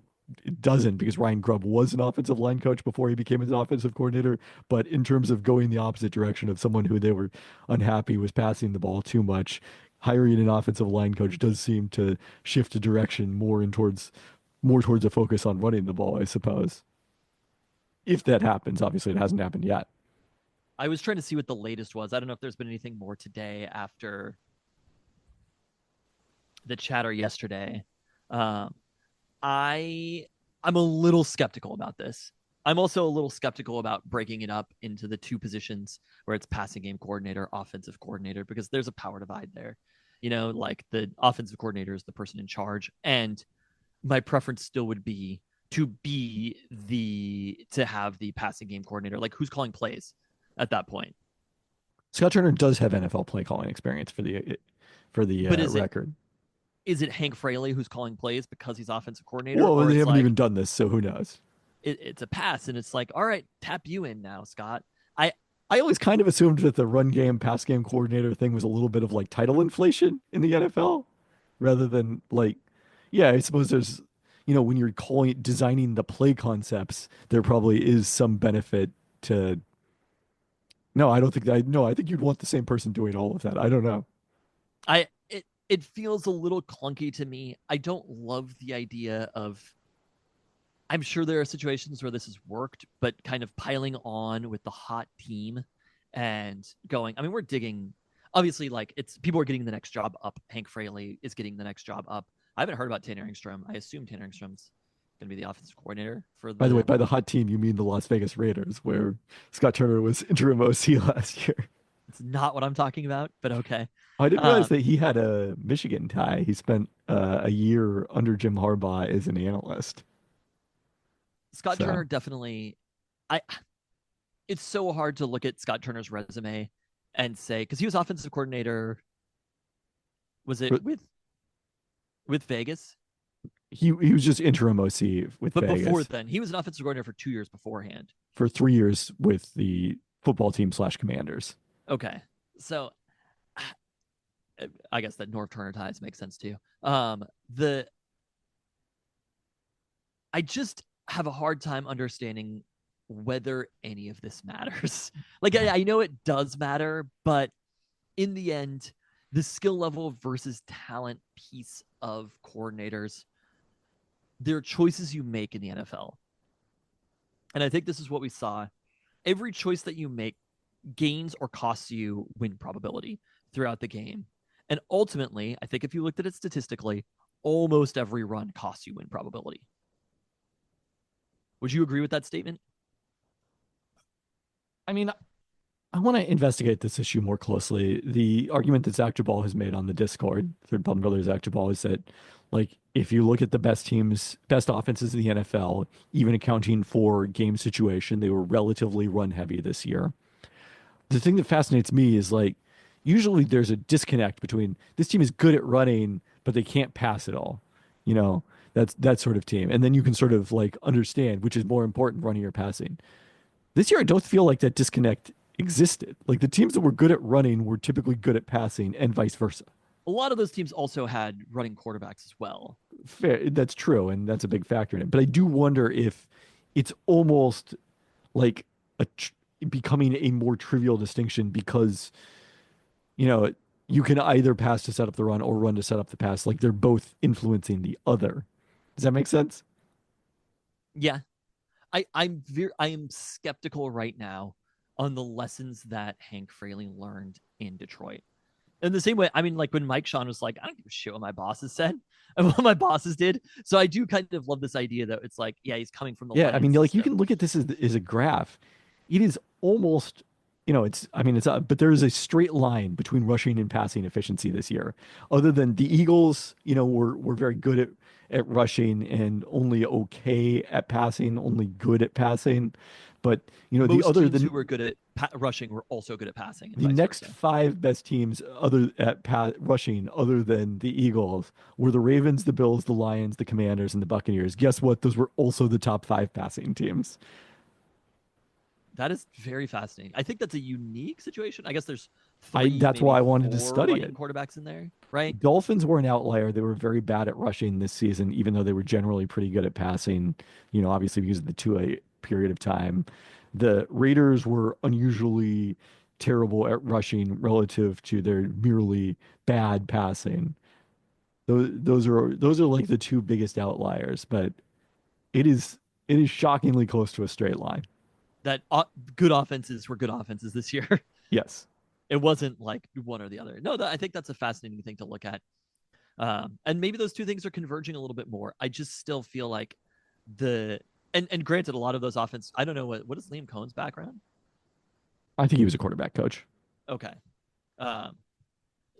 it doesn't, because Ryan Grubb was an offensive line coach before he became an offensive coordinator. But in terms of going the opposite direction of someone who they were unhappy was passing the ball too much, hiring an offensive line coach does seem to shift a direction more towards a focus on running the ball, I suppose. If that happens, obviously it hasn't happened yet. I was trying to see what the latest was. I don't know if there's been anything more today after the chatter yesterday. I'm a little skeptical about this. I'm also a little skeptical about breaking it up into the two positions where it's passing game coordinator, offensive coordinator, because there's a power divide there. Like the offensive coordinator is the person in charge, and my preference still would be to have the passing game coordinator. Like, who's calling plays at that point? Scott Turner does have NFL play calling experience for the record. Is it Hank Fraley who's calling plays because he's offensive coordinator? Well, they haven't even done this, so who knows? It's a pass, and it's like, all right, tap you in now, Scott. I always kind of assumed that the run game, pass game coordinator thing was a little bit of like title inflation in the NFL, rather than like, yeah, I suppose there's, when you're designing the play concepts, there probably is some benefit to. No, I don't think that. No, I think you'd want the same person doing all of that. I don't know. It feels a little clunky to me. I don't love the idea of, I'm sure there are situations where this has worked, but kind of piling on with the hot team and going, I mean, we're digging, obviously, like people are getting the next job up. Hank Fraley is getting the next job up. I haven't heard about Tanner Engstrom. I assume Tanner Engstrom's going to be the offensive coordinator for By the way, by the hot team, you mean the Las Vegas Raiders, where Scott Turner was interim OC last year. It's not what I'm talking about, but okay. I didn't realize that he had a Michigan tie. He spent a year under Jim Harbaugh as an analyst. Scott So. Turner definitely. It's so hard to look at Scott Turner's resume and say, because he was offensive coordinator. Was it with Vegas? He was just interim OC with but Vegas. Before then, he was an offensive coordinator for 2 years beforehand. For 3 years with the football team / Commanders. Okay, so I guess that Norv Turner ties make sense too. I just have a hard time understanding whether any of this matters. Like, I know it does matter, but in the end, the skill level versus talent piece of coordinators, there are choices you make in the NFL. And I think this is what we saw. Every choice that you make gains or costs you win probability throughout the game. And ultimately, I think if you looked at it statistically, almost every run costs you win probability. Would you agree with that statement? I mean, I want to investigate this issue more closely. The argument that Zach Jabal has made on the Discord, Third Palm Brothers Zach Jabal, is that, like, if you look at the best teams, best offenses in the NFL, even accounting for game situation, they were relatively run heavy this year. The thing that fascinates me is, like, usually there's a disconnect between this team is good at running, but they can't pass at all. You know, that's that sort of team. And then you can sort of like understand which is more important, running or passing. This year, I don't feel like that disconnect existed. Like the teams that were good at running were typically good at passing, and vice versa. A lot of those teams also had running quarterbacks as well. Fair, that's true, and that's a big factor in it. But I do wonder if it's almost like becoming a more trivial distinction because, you know, you can either pass to set up the run or run to set up the pass. Like they're both influencing the other. Does that make sense? Yeah, I am skeptical right now on the lessons that Hank Fraley learned in Detroit. In the same way, I mean, like when Mike Sean was like, I don't give a shit what my bosses said and what my bosses did. So I do kind of love this idea that it's like, yeah, he's coming from the Yeah, I mean, Lions like you system. can look at this as a graph. It is almost, you know, it's, I mean, it's, but there is a straight line between rushing and passing efficiency this year. Other than the Eagles, you know, were very good at rushing and only okay at passing, only good at passing. But, you know, Most teams who were good at rushing were also good at passing. And the vice next versa. 5 best teams other at rushing, other than the Eagles, were the Ravens, the Bills, the Lions, the Commanders, and the Buccaneers. Guess what? Those were also the top 5 passing teams. That is very fascinating. I think that's a unique situation. I guess there's 3, That's maybe why I wanted to 4 study running it. quarterbacks in there, right? Dolphins were an outlier. They were very bad at rushing this season, even though they were generally pretty good at passing, you know, obviously because of the 2A period of time. The Raiders were unusually terrible at rushing relative to their merely bad passing. Those are like the 2 biggest outliers, but it is shockingly close to a straight line. That good offenses were good offenses this year. Yes. It wasn't like one or the other. No, I think that's a fascinating thing to look at. And maybe those 2 things are converging a little bit more. I just still feel like and granted, a lot of those offense, I don't know what is Liam Cohen's background? I think he was a quarterback coach. Okay.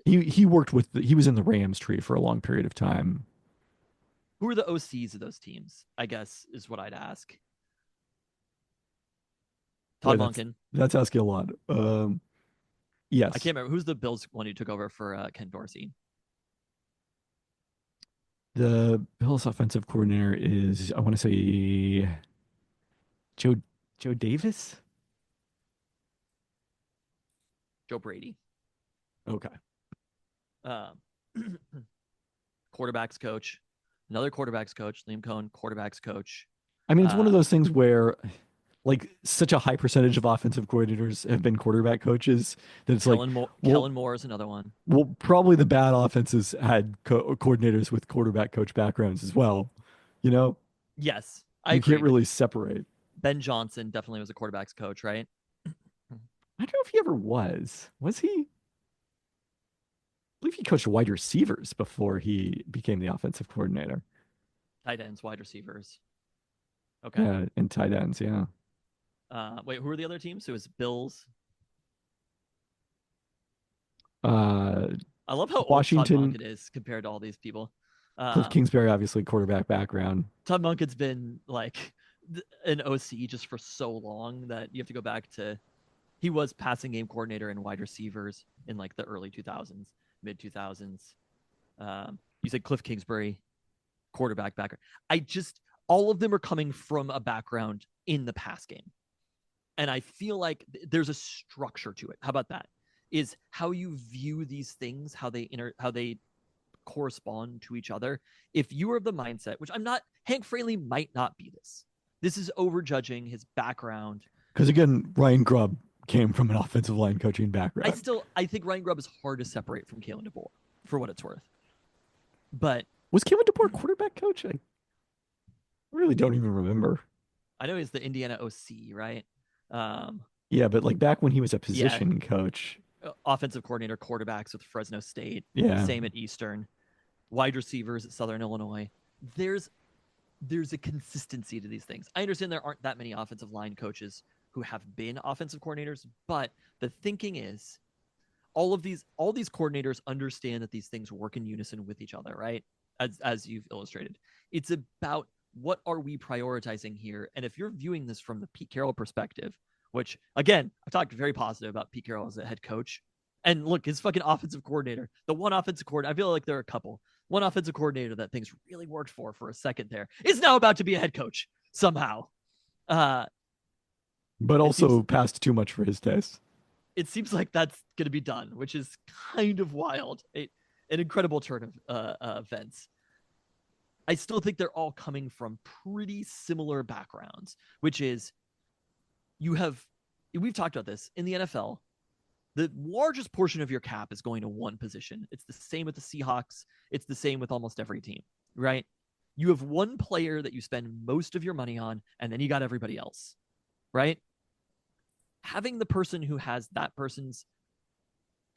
He worked with he was in the Rams tree for a long period of time. Who are the OCs of those teams? I guess is what I'd ask. Todd Monken. That's asking a lot. Yes. I can't remember who's the Bills one who took over for Ken Dorsey. The Bills offensive coordinator is, I want to say, Joe Davis. Joe Brady. Okay. Quarterbacks coach, another quarterbacks coach, Liam Cohen, quarterbacks coach. I mean, it's one of those things where, like, such a high percentage of offensive coordinators have been quarterback coaches that it's Kellen Kellen Moore is another one. Well, probably the bad offenses had coordinators with quarterback coach backgrounds as well. You know? Yes, I you agree. Can't really separate. Ben Johnson definitely was a quarterbacks coach, right? I don't know if he ever was. Was he? I believe he coached wide receivers before he became the offensive coordinator. Tight ends, wide receivers. Okay. Yeah, and tight ends, yeah. Wait, who are the other teams? So it was Bills. I love how Washington, old Todd Monken is compared to all these people. Cliff Kingsbury, obviously quarterback background. Todd Monken's been like an OC just for so long that you have to go back to. He was passing game coordinator and wide receivers in like the early 2000s, mid 2000s. You said Cliff Kingsbury, quarterback background. All of them are coming from a background in the pass game. And I feel like there's a structure to it. How about that? Is how you view these things, how they correspond to each other. If you are of the mindset, which I'm not, Hank Fraley might not be this. This is overjudging his background. Because again, Ryan Grubb came from an offensive line coaching background. I think Ryan Grubb is hard to separate from Kalen DeBoer, for what it's worth. But was Kalen DeBoer quarterback coach? I really don't even remember. I know he's the Indiana OC, right? Yeah, but like back when he was a position coach. Offensive coordinator, quarterbacks with Fresno State. Yeah. Same at Eastern. Wide receivers at Southern Illinois. There's a consistency to these things. I understand there aren't that many offensive line coaches who have been offensive coordinators, but the thinking is all these coordinators understand that these things work in unison with each other, right? As you've illustrated. It's about what are we prioritizing here? And if you're viewing this from the Pete Carroll perspective, which again, I've talked very positive about Pete Carroll as a head coach. And look, his fucking offensive coordinator, the one offensive coordinator, I feel like there are a couple. One offensive coordinator that things really worked for a second there is now about to be a head coach somehow. But also passed too much for his taste. It seems like that's going to be done, which is kind of wild. An incredible turn of events. I still think they're all coming from pretty similar backgrounds, which is we've talked about this in the NFL. The largest portion of your cap is going to one position. It's the same with the Seahawks. It's the same with almost every team, right? You have one player that you spend most of your money on, and then you got everybody else, right? Having the person who has that person's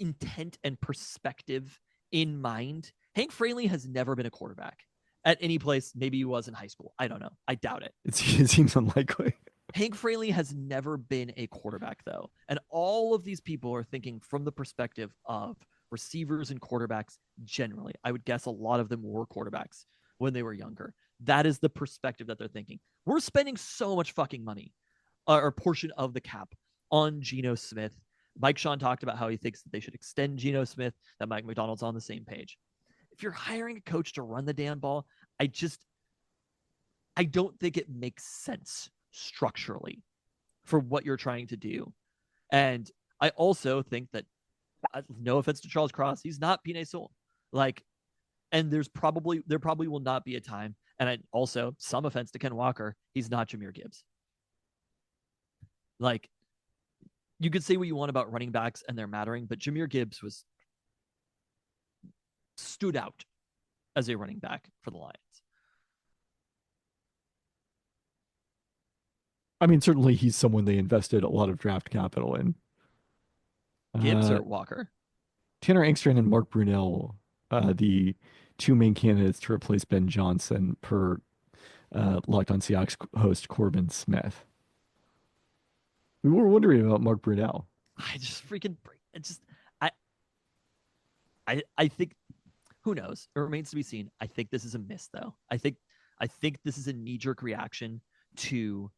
intent and perspective in mind. Hank Fraley has never been a quarterback at any place. Maybe he was in high school. I don't know. I doubt it. It seems unlikely. Hank Fraley has never been a quarterback, though. And all of these people are thinking from the perspective of receivers and quarterbacks generally. I would guess a lot of them were quarterbacks when they were younger. That is the perspective that they're thinking. We're spending so much fucking money, or a portion of the cap, on Geno Smith. Mike Sean talked about how he thinks that they should extend Geno Smith, that Mike McDonald's on the same page. If you're hiring a coach to run the damn ball, I don't think it makes sense structurally for what you're trying to do. And I also think that, no offense to Charles Cross, he's not Penei Sewell. And there probably will not be a time. And also, some offense to Ken Walker, he's not Jahmyr Gibbs. You could say what you want about running backs and their mattering, but Jahmyr Gibbs stood out as a running back for the Lions. I mean, certainly he's someone they invested a lot of draft capital in. Gibbs or Walker? Tanner Engstrand and Mark Brunell, the two main candidates to replace Ben Johnson per Locked on Seahawks host Corbin Smith. We were wondering about Mark Brunell. I think, who knows? It remains to be seen. I think this is a miss, though. I think this is a knee-jerk reaction to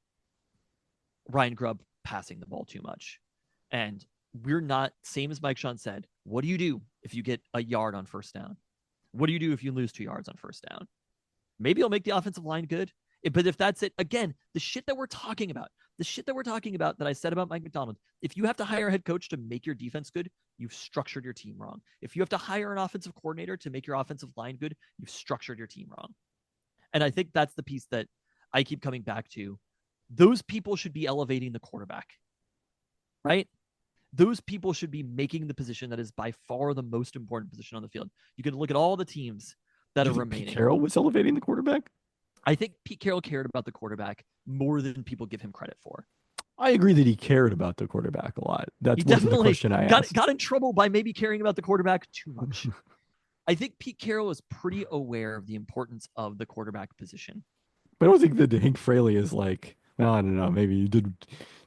Ryan Grubb passing the ball too much. And we're not, same as Mike Sean said, what do you do if you get a yard on first down? What do you do if you lose 2 yards on first down? Maybe it'll make the offensive line good. But if that's it, again, the shit that we're talking about that I said about Mike McDonald, if you have to hire a head coach to make your defense good, you've structured your team wrong. If you have to hire an offensive coordinator to make your offensive line good, you've structured your team wrong. And I think that's the piece that I keep coming back to. Those people should be elevating the quarterback, right? Those people should be making the position that is by far the most important position on the field. You can look at all the teams that are remaining. Pete Carroll was elevating the quarterback? I think Pete Carroll cared about the quarterback more than people give him credit for. I agree that he cared about the quarterback a lot. That's the question I asked. Got in trouble by maybe caring about the quarterback too much. I think Pete Carroll is pretty aware of the importance of the quarterback position. But I don't think that Hank Fraley is like, Well, I don't know. Maybe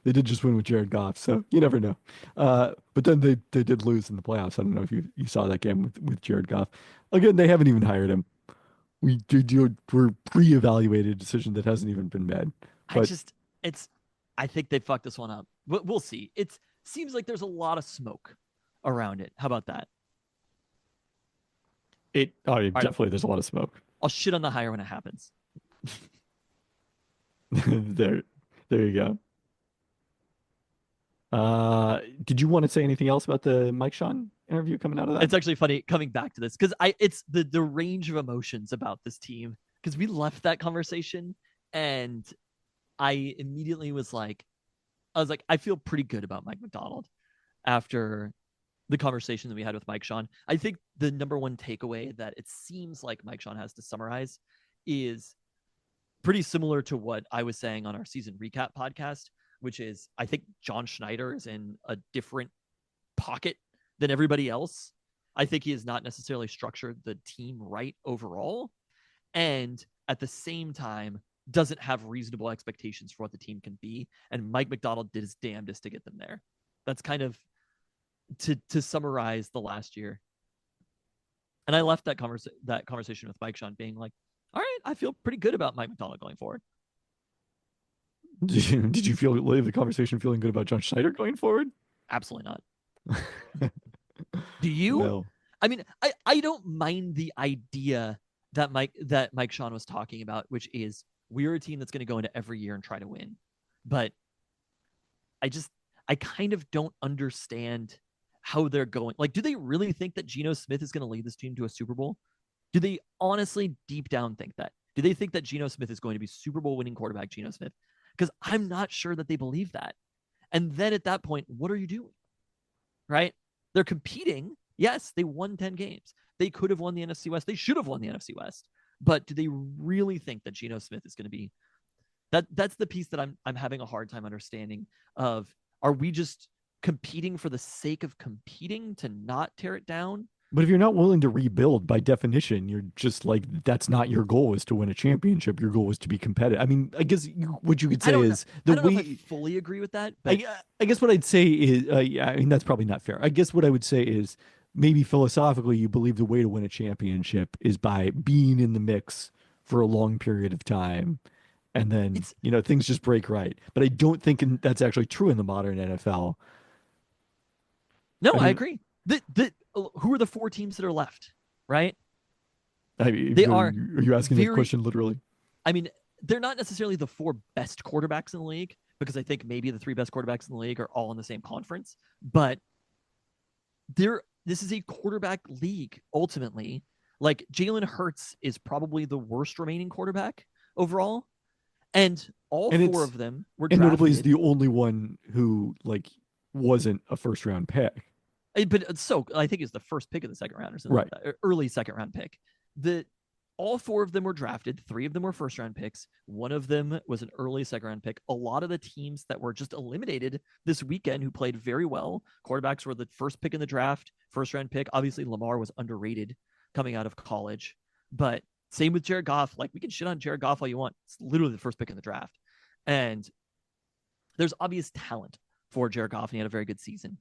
they did just win with Jared Goff, so you never know. But then they did lose in the playoffs. I don't know if you saw that game with Jared Goff. Again, they haven't even hired him. We're pre-evaluated a decision that hasn't even been made. But I think they fucked this one up. We'll see. It seems like there's a lot of smoke around it. How about that? Definitely there's a lot of smoke. I'll shit on the hire when it happens. There you go. Did you want to say anything else about the Mike Sean interview coming out of that? It's actually funny coming back to this because it's the range of emotions about this team because we left that conversation and I immediately was like, I feel pretty good about Mike Macdonald after the conversation that we had with Mike Sean. I think the number one takeaway that it seems like Mike Sean has to summarize is pretty similar to what I was saying on our season recap podcast, which is I think John Schneider is in a different pocket than everybody else. I think he has not necessarily structured the team right overall. And at the same time, doesn't have reasonable expectations for what the team can be. And Mike Macdonald did his damnedest to get them there. That's kind of to summarize the last year. And I left that conversation with Mike Sean being like, all right, I feel pretty good about Mike Macdonald going forward. Did you leave the conversation feeling good about John Schneider going forward? Absolutely not. Do you? Well, I mean, I don't mind the idea that Mike Sean was talking about, which is we're a team that's going to go into every year and try to win. But I kind of don't understand how they're going. Like, do they really think that Geno Smith is going to lead this team to a Super Bowl? Do they honestly deep down think that? Do they think that Geno Smith is going to be Super Bowl winning quarterback Geno Smith? Because I'm not sure that they believe that. And then at that point, what are you doing? Right? They're competing. Yes, they won 10 games. They could have won the NFC West. They should have won the NFC West. But do they really think that Geno Smith is going to be that? That's the piece that I'm having a hard time understanding of. Are we just competing for the sake of competing to not tear it down? But if you're not willing to rebuild, by definition, you're just like, that's not your goal, is to win a championship. Your goal is to be competitive. I mean, I guess what you could say is I don't know if I fully agree with that. But I guess what I'd say is, I mean, that's probably not fair. I guess what I would say is maybe philosophically, you believe the way to win a championship is by being in the mix for a long period of time. And then, things just break right. But I don't think that's actually true in the modern NFL. No, I agree. Who are the four teams that are left, right? Are you asking the question literally? I mean, they're not necessarily the four best quarterbacks in the league, because I think maybe the three best quarterbacks in the league are all in the same conference. But this is a quarterback league, ultimately. Like, Jalen Hurts is probably the worst remaining quarterback overall. And four of them were drafted. And notably is the only one who, wasn't a first-round pick. But so I think it's the first pick of the second round or something, right? Like that, early second round pick. All four of them were drafted. 3 of them were first round picks. 1 of them was an early second round pick. A lot of the teams that were just eliminated this weekend who played very well, quarterbacks were the first pick in the draft, first round pick. Obviously, Lamar was underrated coming out of college, but same with Jared Goff. Like, we can shit on Jared Goff all you want. It's literally the first pick in the draft, and there's obvious talent for Jared Goff, and he had a very good season.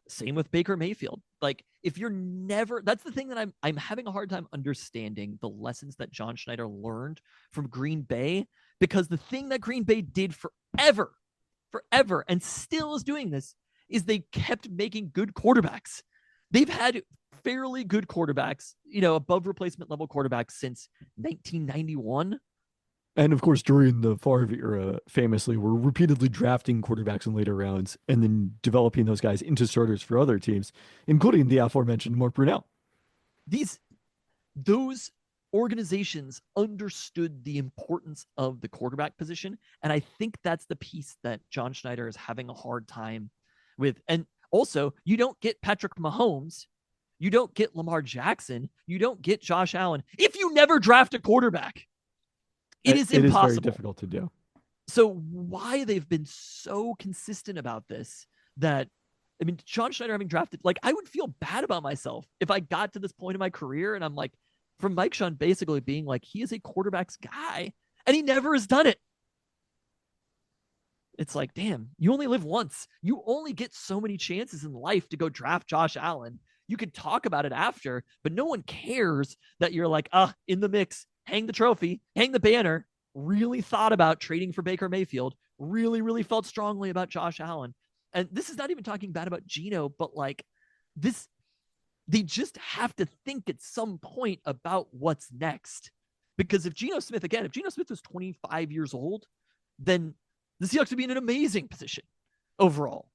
Same with Baker Mayfield. Like, if you're never, that's the thing that I'm having a hard time understanding the lessons that John Schneider learned from Green Bay, because the thing that Green Bay did forever, and still is doing this, is they kept making good quarterbacks. They've had fairly good quarterbacks, above replacement level quarterbacks since 1991. And of course, during the Favre era, famously, we're repeatedly drafting quarterbacks in later rounds and then developing those guys into starters for other teams, including the aforementioned Mark Brunell. Those organizations understood the importance of the quarterback position, and I think that's the piece that John Schneider is having a hard time with. And also, you don't get Patrick Mahomes, you don't get Lamar Jackson, you don't get Josh Allen if you never draft a quarterback. It is impossible. It is very difficult to do. So why they've been so consistent about this, that, I mean, John Schneider having drafted, I would feel bad about myself if I got to this point in my career and I'm like, from Mike Sean basically being like, he is a quarterback's guy, and he never has done it. it's like, damn, you only live once. You only get so many chances in life to go draft Josh Allen. You could talk about it after, but no one cares that you're like, in the mix, hang the trophy, hang the banner, really thought about trading for Baker Mayfield, really, really felt strongly about Josh Allen. And this is not even talking bad about Geno, but like this, they just have to think at some point about what's next. Because if Geno Smith was 25 years old, then the Seahawks would be in an amazing position overall.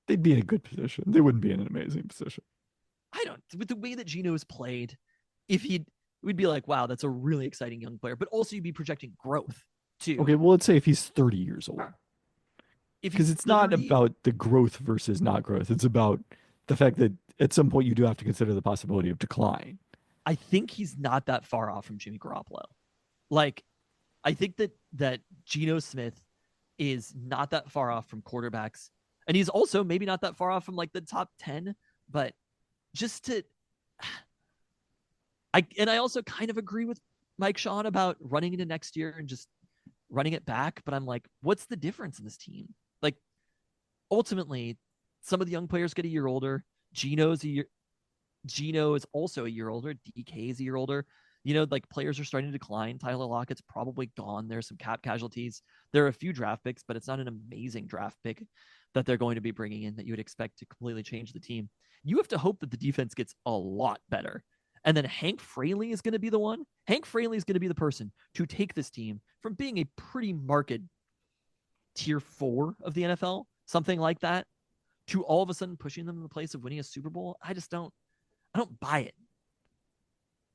They'd be in a good position. They wouldn't be in an amazing position. With the way that Geno is played, we'd be like, wow, that's a really exciting young player. But also you'd be projecting growth too. Okay, well, let's say if he's 30 years old. Because it's 30, not about the growth versus not growth. It's about the fact that at some point you do have to consider the possibility of decline. I think he's not that far off from Jimmy Garoppolo. Like, I think that Geno Smith is not that far off from quarterbacks. And he's also maybe not that far off from like the top 10, but I also kind of agree with Mike Sean about running into next year and just running it back. But I'm like, what's the difference in this team? Like, ultimately, some of the young players get a year older. Geno is also a year older. DK is a year older. Like players are starting to decline. Tyler Lockett's probably gone. There's some cap casualties. There are a few draft picks, but it's not an amazing draft pick that they're going to be bringing in that you would expect to completely change the team. You have to hope that the defense gets a lot better. And then Hank Fraley is going to be the one. Hank Fraley is going to be the person to take this team from being a pretty marked tier 4 of the NFL, something like that, to all of a sudden pushing them in the place of winning a Super Bowl. I don't buy it.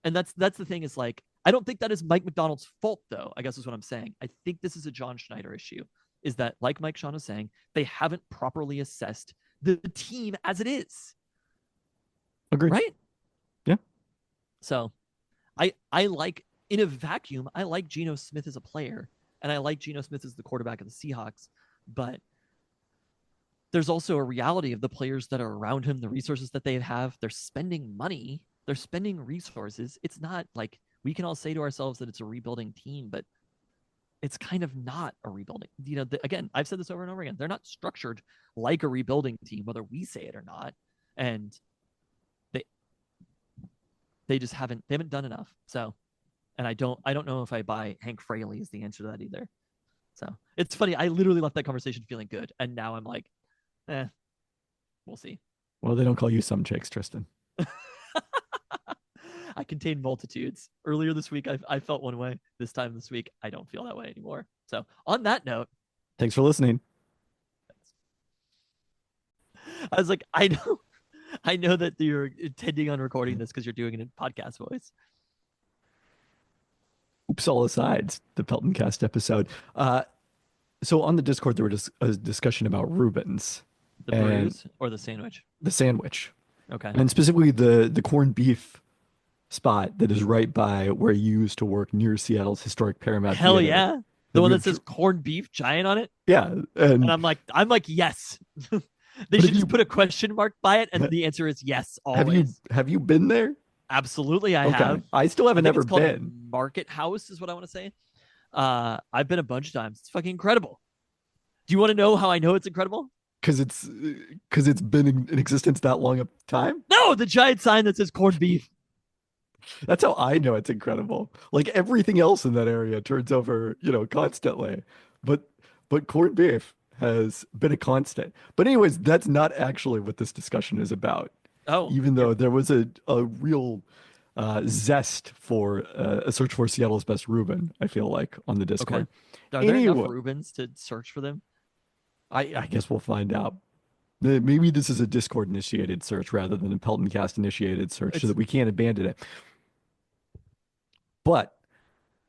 And that's the thing is like, I don't think that is Mike McDonald's fault though, I guess is what I'm saying. I think this is a John Schneider issue, is that like Mike Sean is saying, they haven't properly assessed the team as it is. Agreed. Right? Yeah. So I like, in a vacuum, I like Geno Smith as a player, and I like Geno Smith as the quarterback of the Seahawks, but there's also a reality of the players that are around him, the resources that they have. They're spending money. They're spending resources. It's not like we can all say to ourselves that it's a rebuilding team, but it's kind of not a rebuilding. Again, I've said this over and over again. They're not structured like a rebuilding team, whether we say it or not. And they just haven't done enough. So, and I don't know if I buy Hank Fraley is the answer to that either. So it's funny. I literally left that conversation feeling good. And now I'm like, we'll see. Well, they don't call you some chicks, Tristan. I contain multitudes. Earlier this week, I felt one way. This time this week, I don't feel that way anymore. So on that note, thanks for listening. I was like, I know that you're intending on recording this because you're doing it in podcast voice. Oops, all asides, the Peltoncast episode. So on the Discord, there was a discussion about Reubens. The bruise or the sandwich? The sandwich. Okay. And specifically the corned beef spot that is right by where you used to work near Seattle's historic Paramount Hell Theater. Yeah. The one that says corned beef giant on it? Yeah. And I'm like, yes. They should just put a question mark by it, and the answer is yes, always. Have you been there? Absolutely, I have. I still haven't ever been. Market House is what I want to say. I've been a bunch of times. It's fucking incredible. Do you want to know how I know it's incredible? Because it's been in existence that long a time? No, the giant sign that says corned beef. That's how I know it's incredible. Like everything else in that area turns over, constantly. But corned beef has been a constant. But anyways, that's not actually what this discussion is about. Oh. Even though there was a real zest for a search for Seattle's best Reuben, I feel like, on the Discord. Okay. Are there enough Reubens to search for them? I guess we'll find out. Maybe this is a Discord-initiated search rather than a Peltoncast-initiated search so that we can't abandon it. But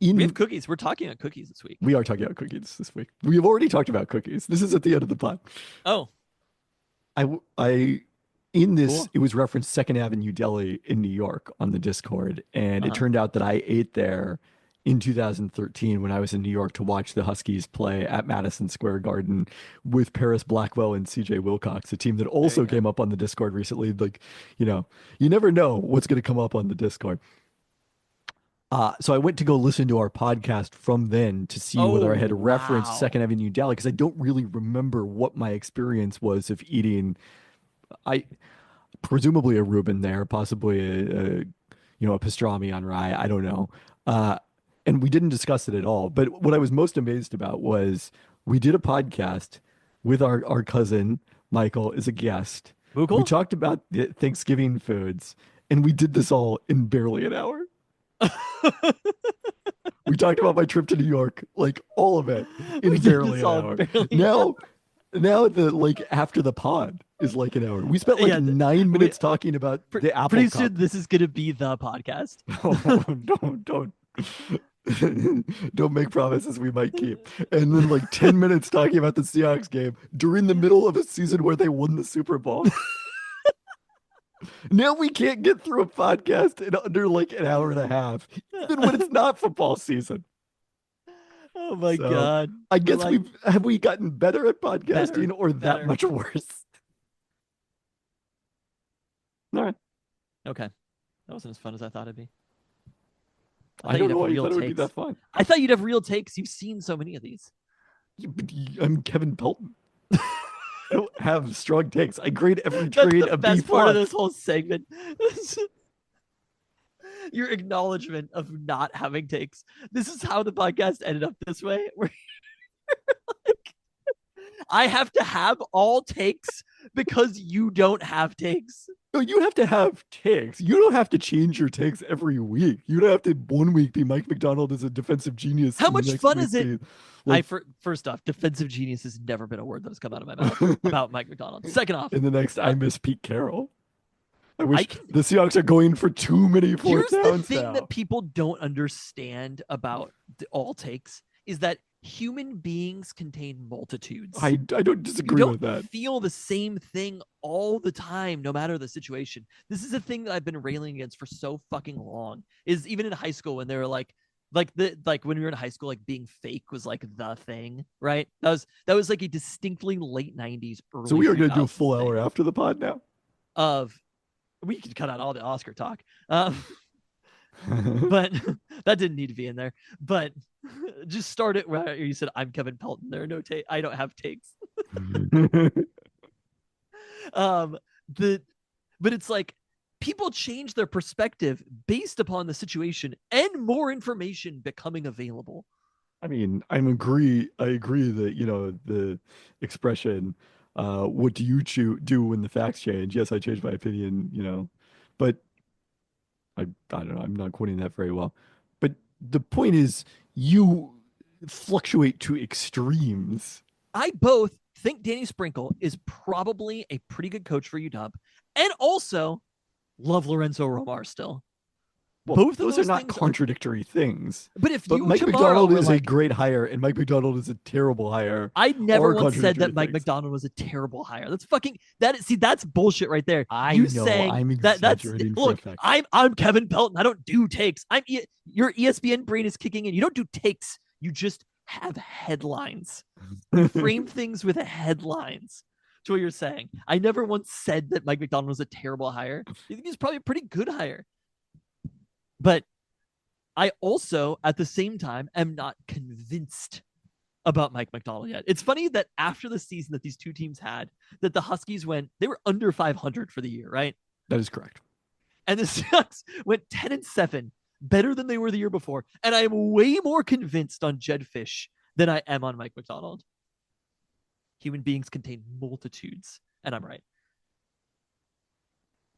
we have cookies. We're talking about cookies this week. We are talking about cookies this week. We have already talked about cookies. This is at the end of the pod. Oh. In this, cool. It was referenced Second Avenue Deli in New York on the Discord. And it turned out that I ate there in 2013 when I was in New York to watch the Huskies play at Madison Square Garden with Paris Blackwell and CJ Wilcox, a team that also came up on the Discord recently. Like, you never know what's going to come up on the Discord. So I went to go listen to our podcast from then to see whether I had referenced Second Avenue Deli, because I don't really remember what my experience was of eating. I presumably a Reuben there, possibly a pastrami on rye. I don't know. And we didn't discuss it at all. But what I was most amazed about was we did a podcast with our cousin Michael as a guest. Ooh, cool. We talked about the Thanksgiving foods, and we did this all in barely an hour. We talked about my trip to New York, like all of it, in barely an hour. Now the after the pod is like an hour. We spent 9 minutes talking about the Apple pretty Cup. soon this is gonna be the podcast. Oh, don't make promises we might keep. And then 10 minutes talking about the Seahawks game during the middle of a season where they won the Super Bowl. Now we can't get through a podcast in under an hour and a half, even when it's not football season. Oh my God. I guess have we gotten better at podcasting or that much worse? All right. Okay. That wasn't as fun as I thought it'd be. I don't know why you thought it would be that fun. I thought you'd have real takes. You've seen so many of these. I'm Kevin Pelton. I don't have strong takes. I grade every trade a B+. That's the best part of this whole segment. Your acknowledgement of not having takes. This is how the podcast ended up this way. Where I have to have all takes because you don't have takes. No, you have to have takes. You don't have to change your takes every week. You don't have to one week be Mike McDonald as a defensive genius. How much fun is it? First off, defensive genius has never been a word that has come out of my mouth about Mike McDonald. Second off, in the next, I miss Pete Carroll. I wish the Seahawks are going for too many fourth downs. Here's the thing that people don't understand about all takes is that human beings contain multitudes. I don't disagree with that. You don't feel the same thing all the time, no matter the situation. This is a thing that I've been railing against for so fucking long. Is even in high school when they were like when we were in high school, being fake was the thing, right? That was a distinctly late 90s, early. So we are going to do a full hour after the pod now. We could cut out all the Oscar talk. But that didn't need to be in there. But just start it where you said, I'm Kevin Pelton. There are no takes. I don't have takes. But it's people change their perspective based upon the situation and more information becoming available. I mean, I agree that, the expression, what do you do when the facts change? Yes, I changed my opinion, but I don't know. I'm not quoting that very well. But the point is, you fluctuate to extremes. I both think Danny Sprinkle is probably a pretty good coach for UW, and also love Lorenzo Romar still. Well, both those are not contradictory things. But Mike McDonald is a great hire, and Mike McDonald is a terrible hire. I never once said that Mike McDonald was a terrible hire. That's that's bullshit right there. I'm exaggerating for effect. I'm Kevin Pelton. I don't do takes. Your ESPN brain is kicking in. You don't do takes. You just have headlines. You frame things with headlines. That's what you're saying. I never once said that Mike McDonald was a terrible hire. I think he's probably a pretty good hire. But I also, at the same time, am not convinced about Mike McDonald yet. It's funny that after the season that these two teams had, that the Huskies they were under 500 for the year, right? That is correct. And the Seahawks went 10-7, better than they were the year before. And I am way more convinced on Jed Fish than I am on Mike McDonald. Human beings contain multitudes, and I'm right.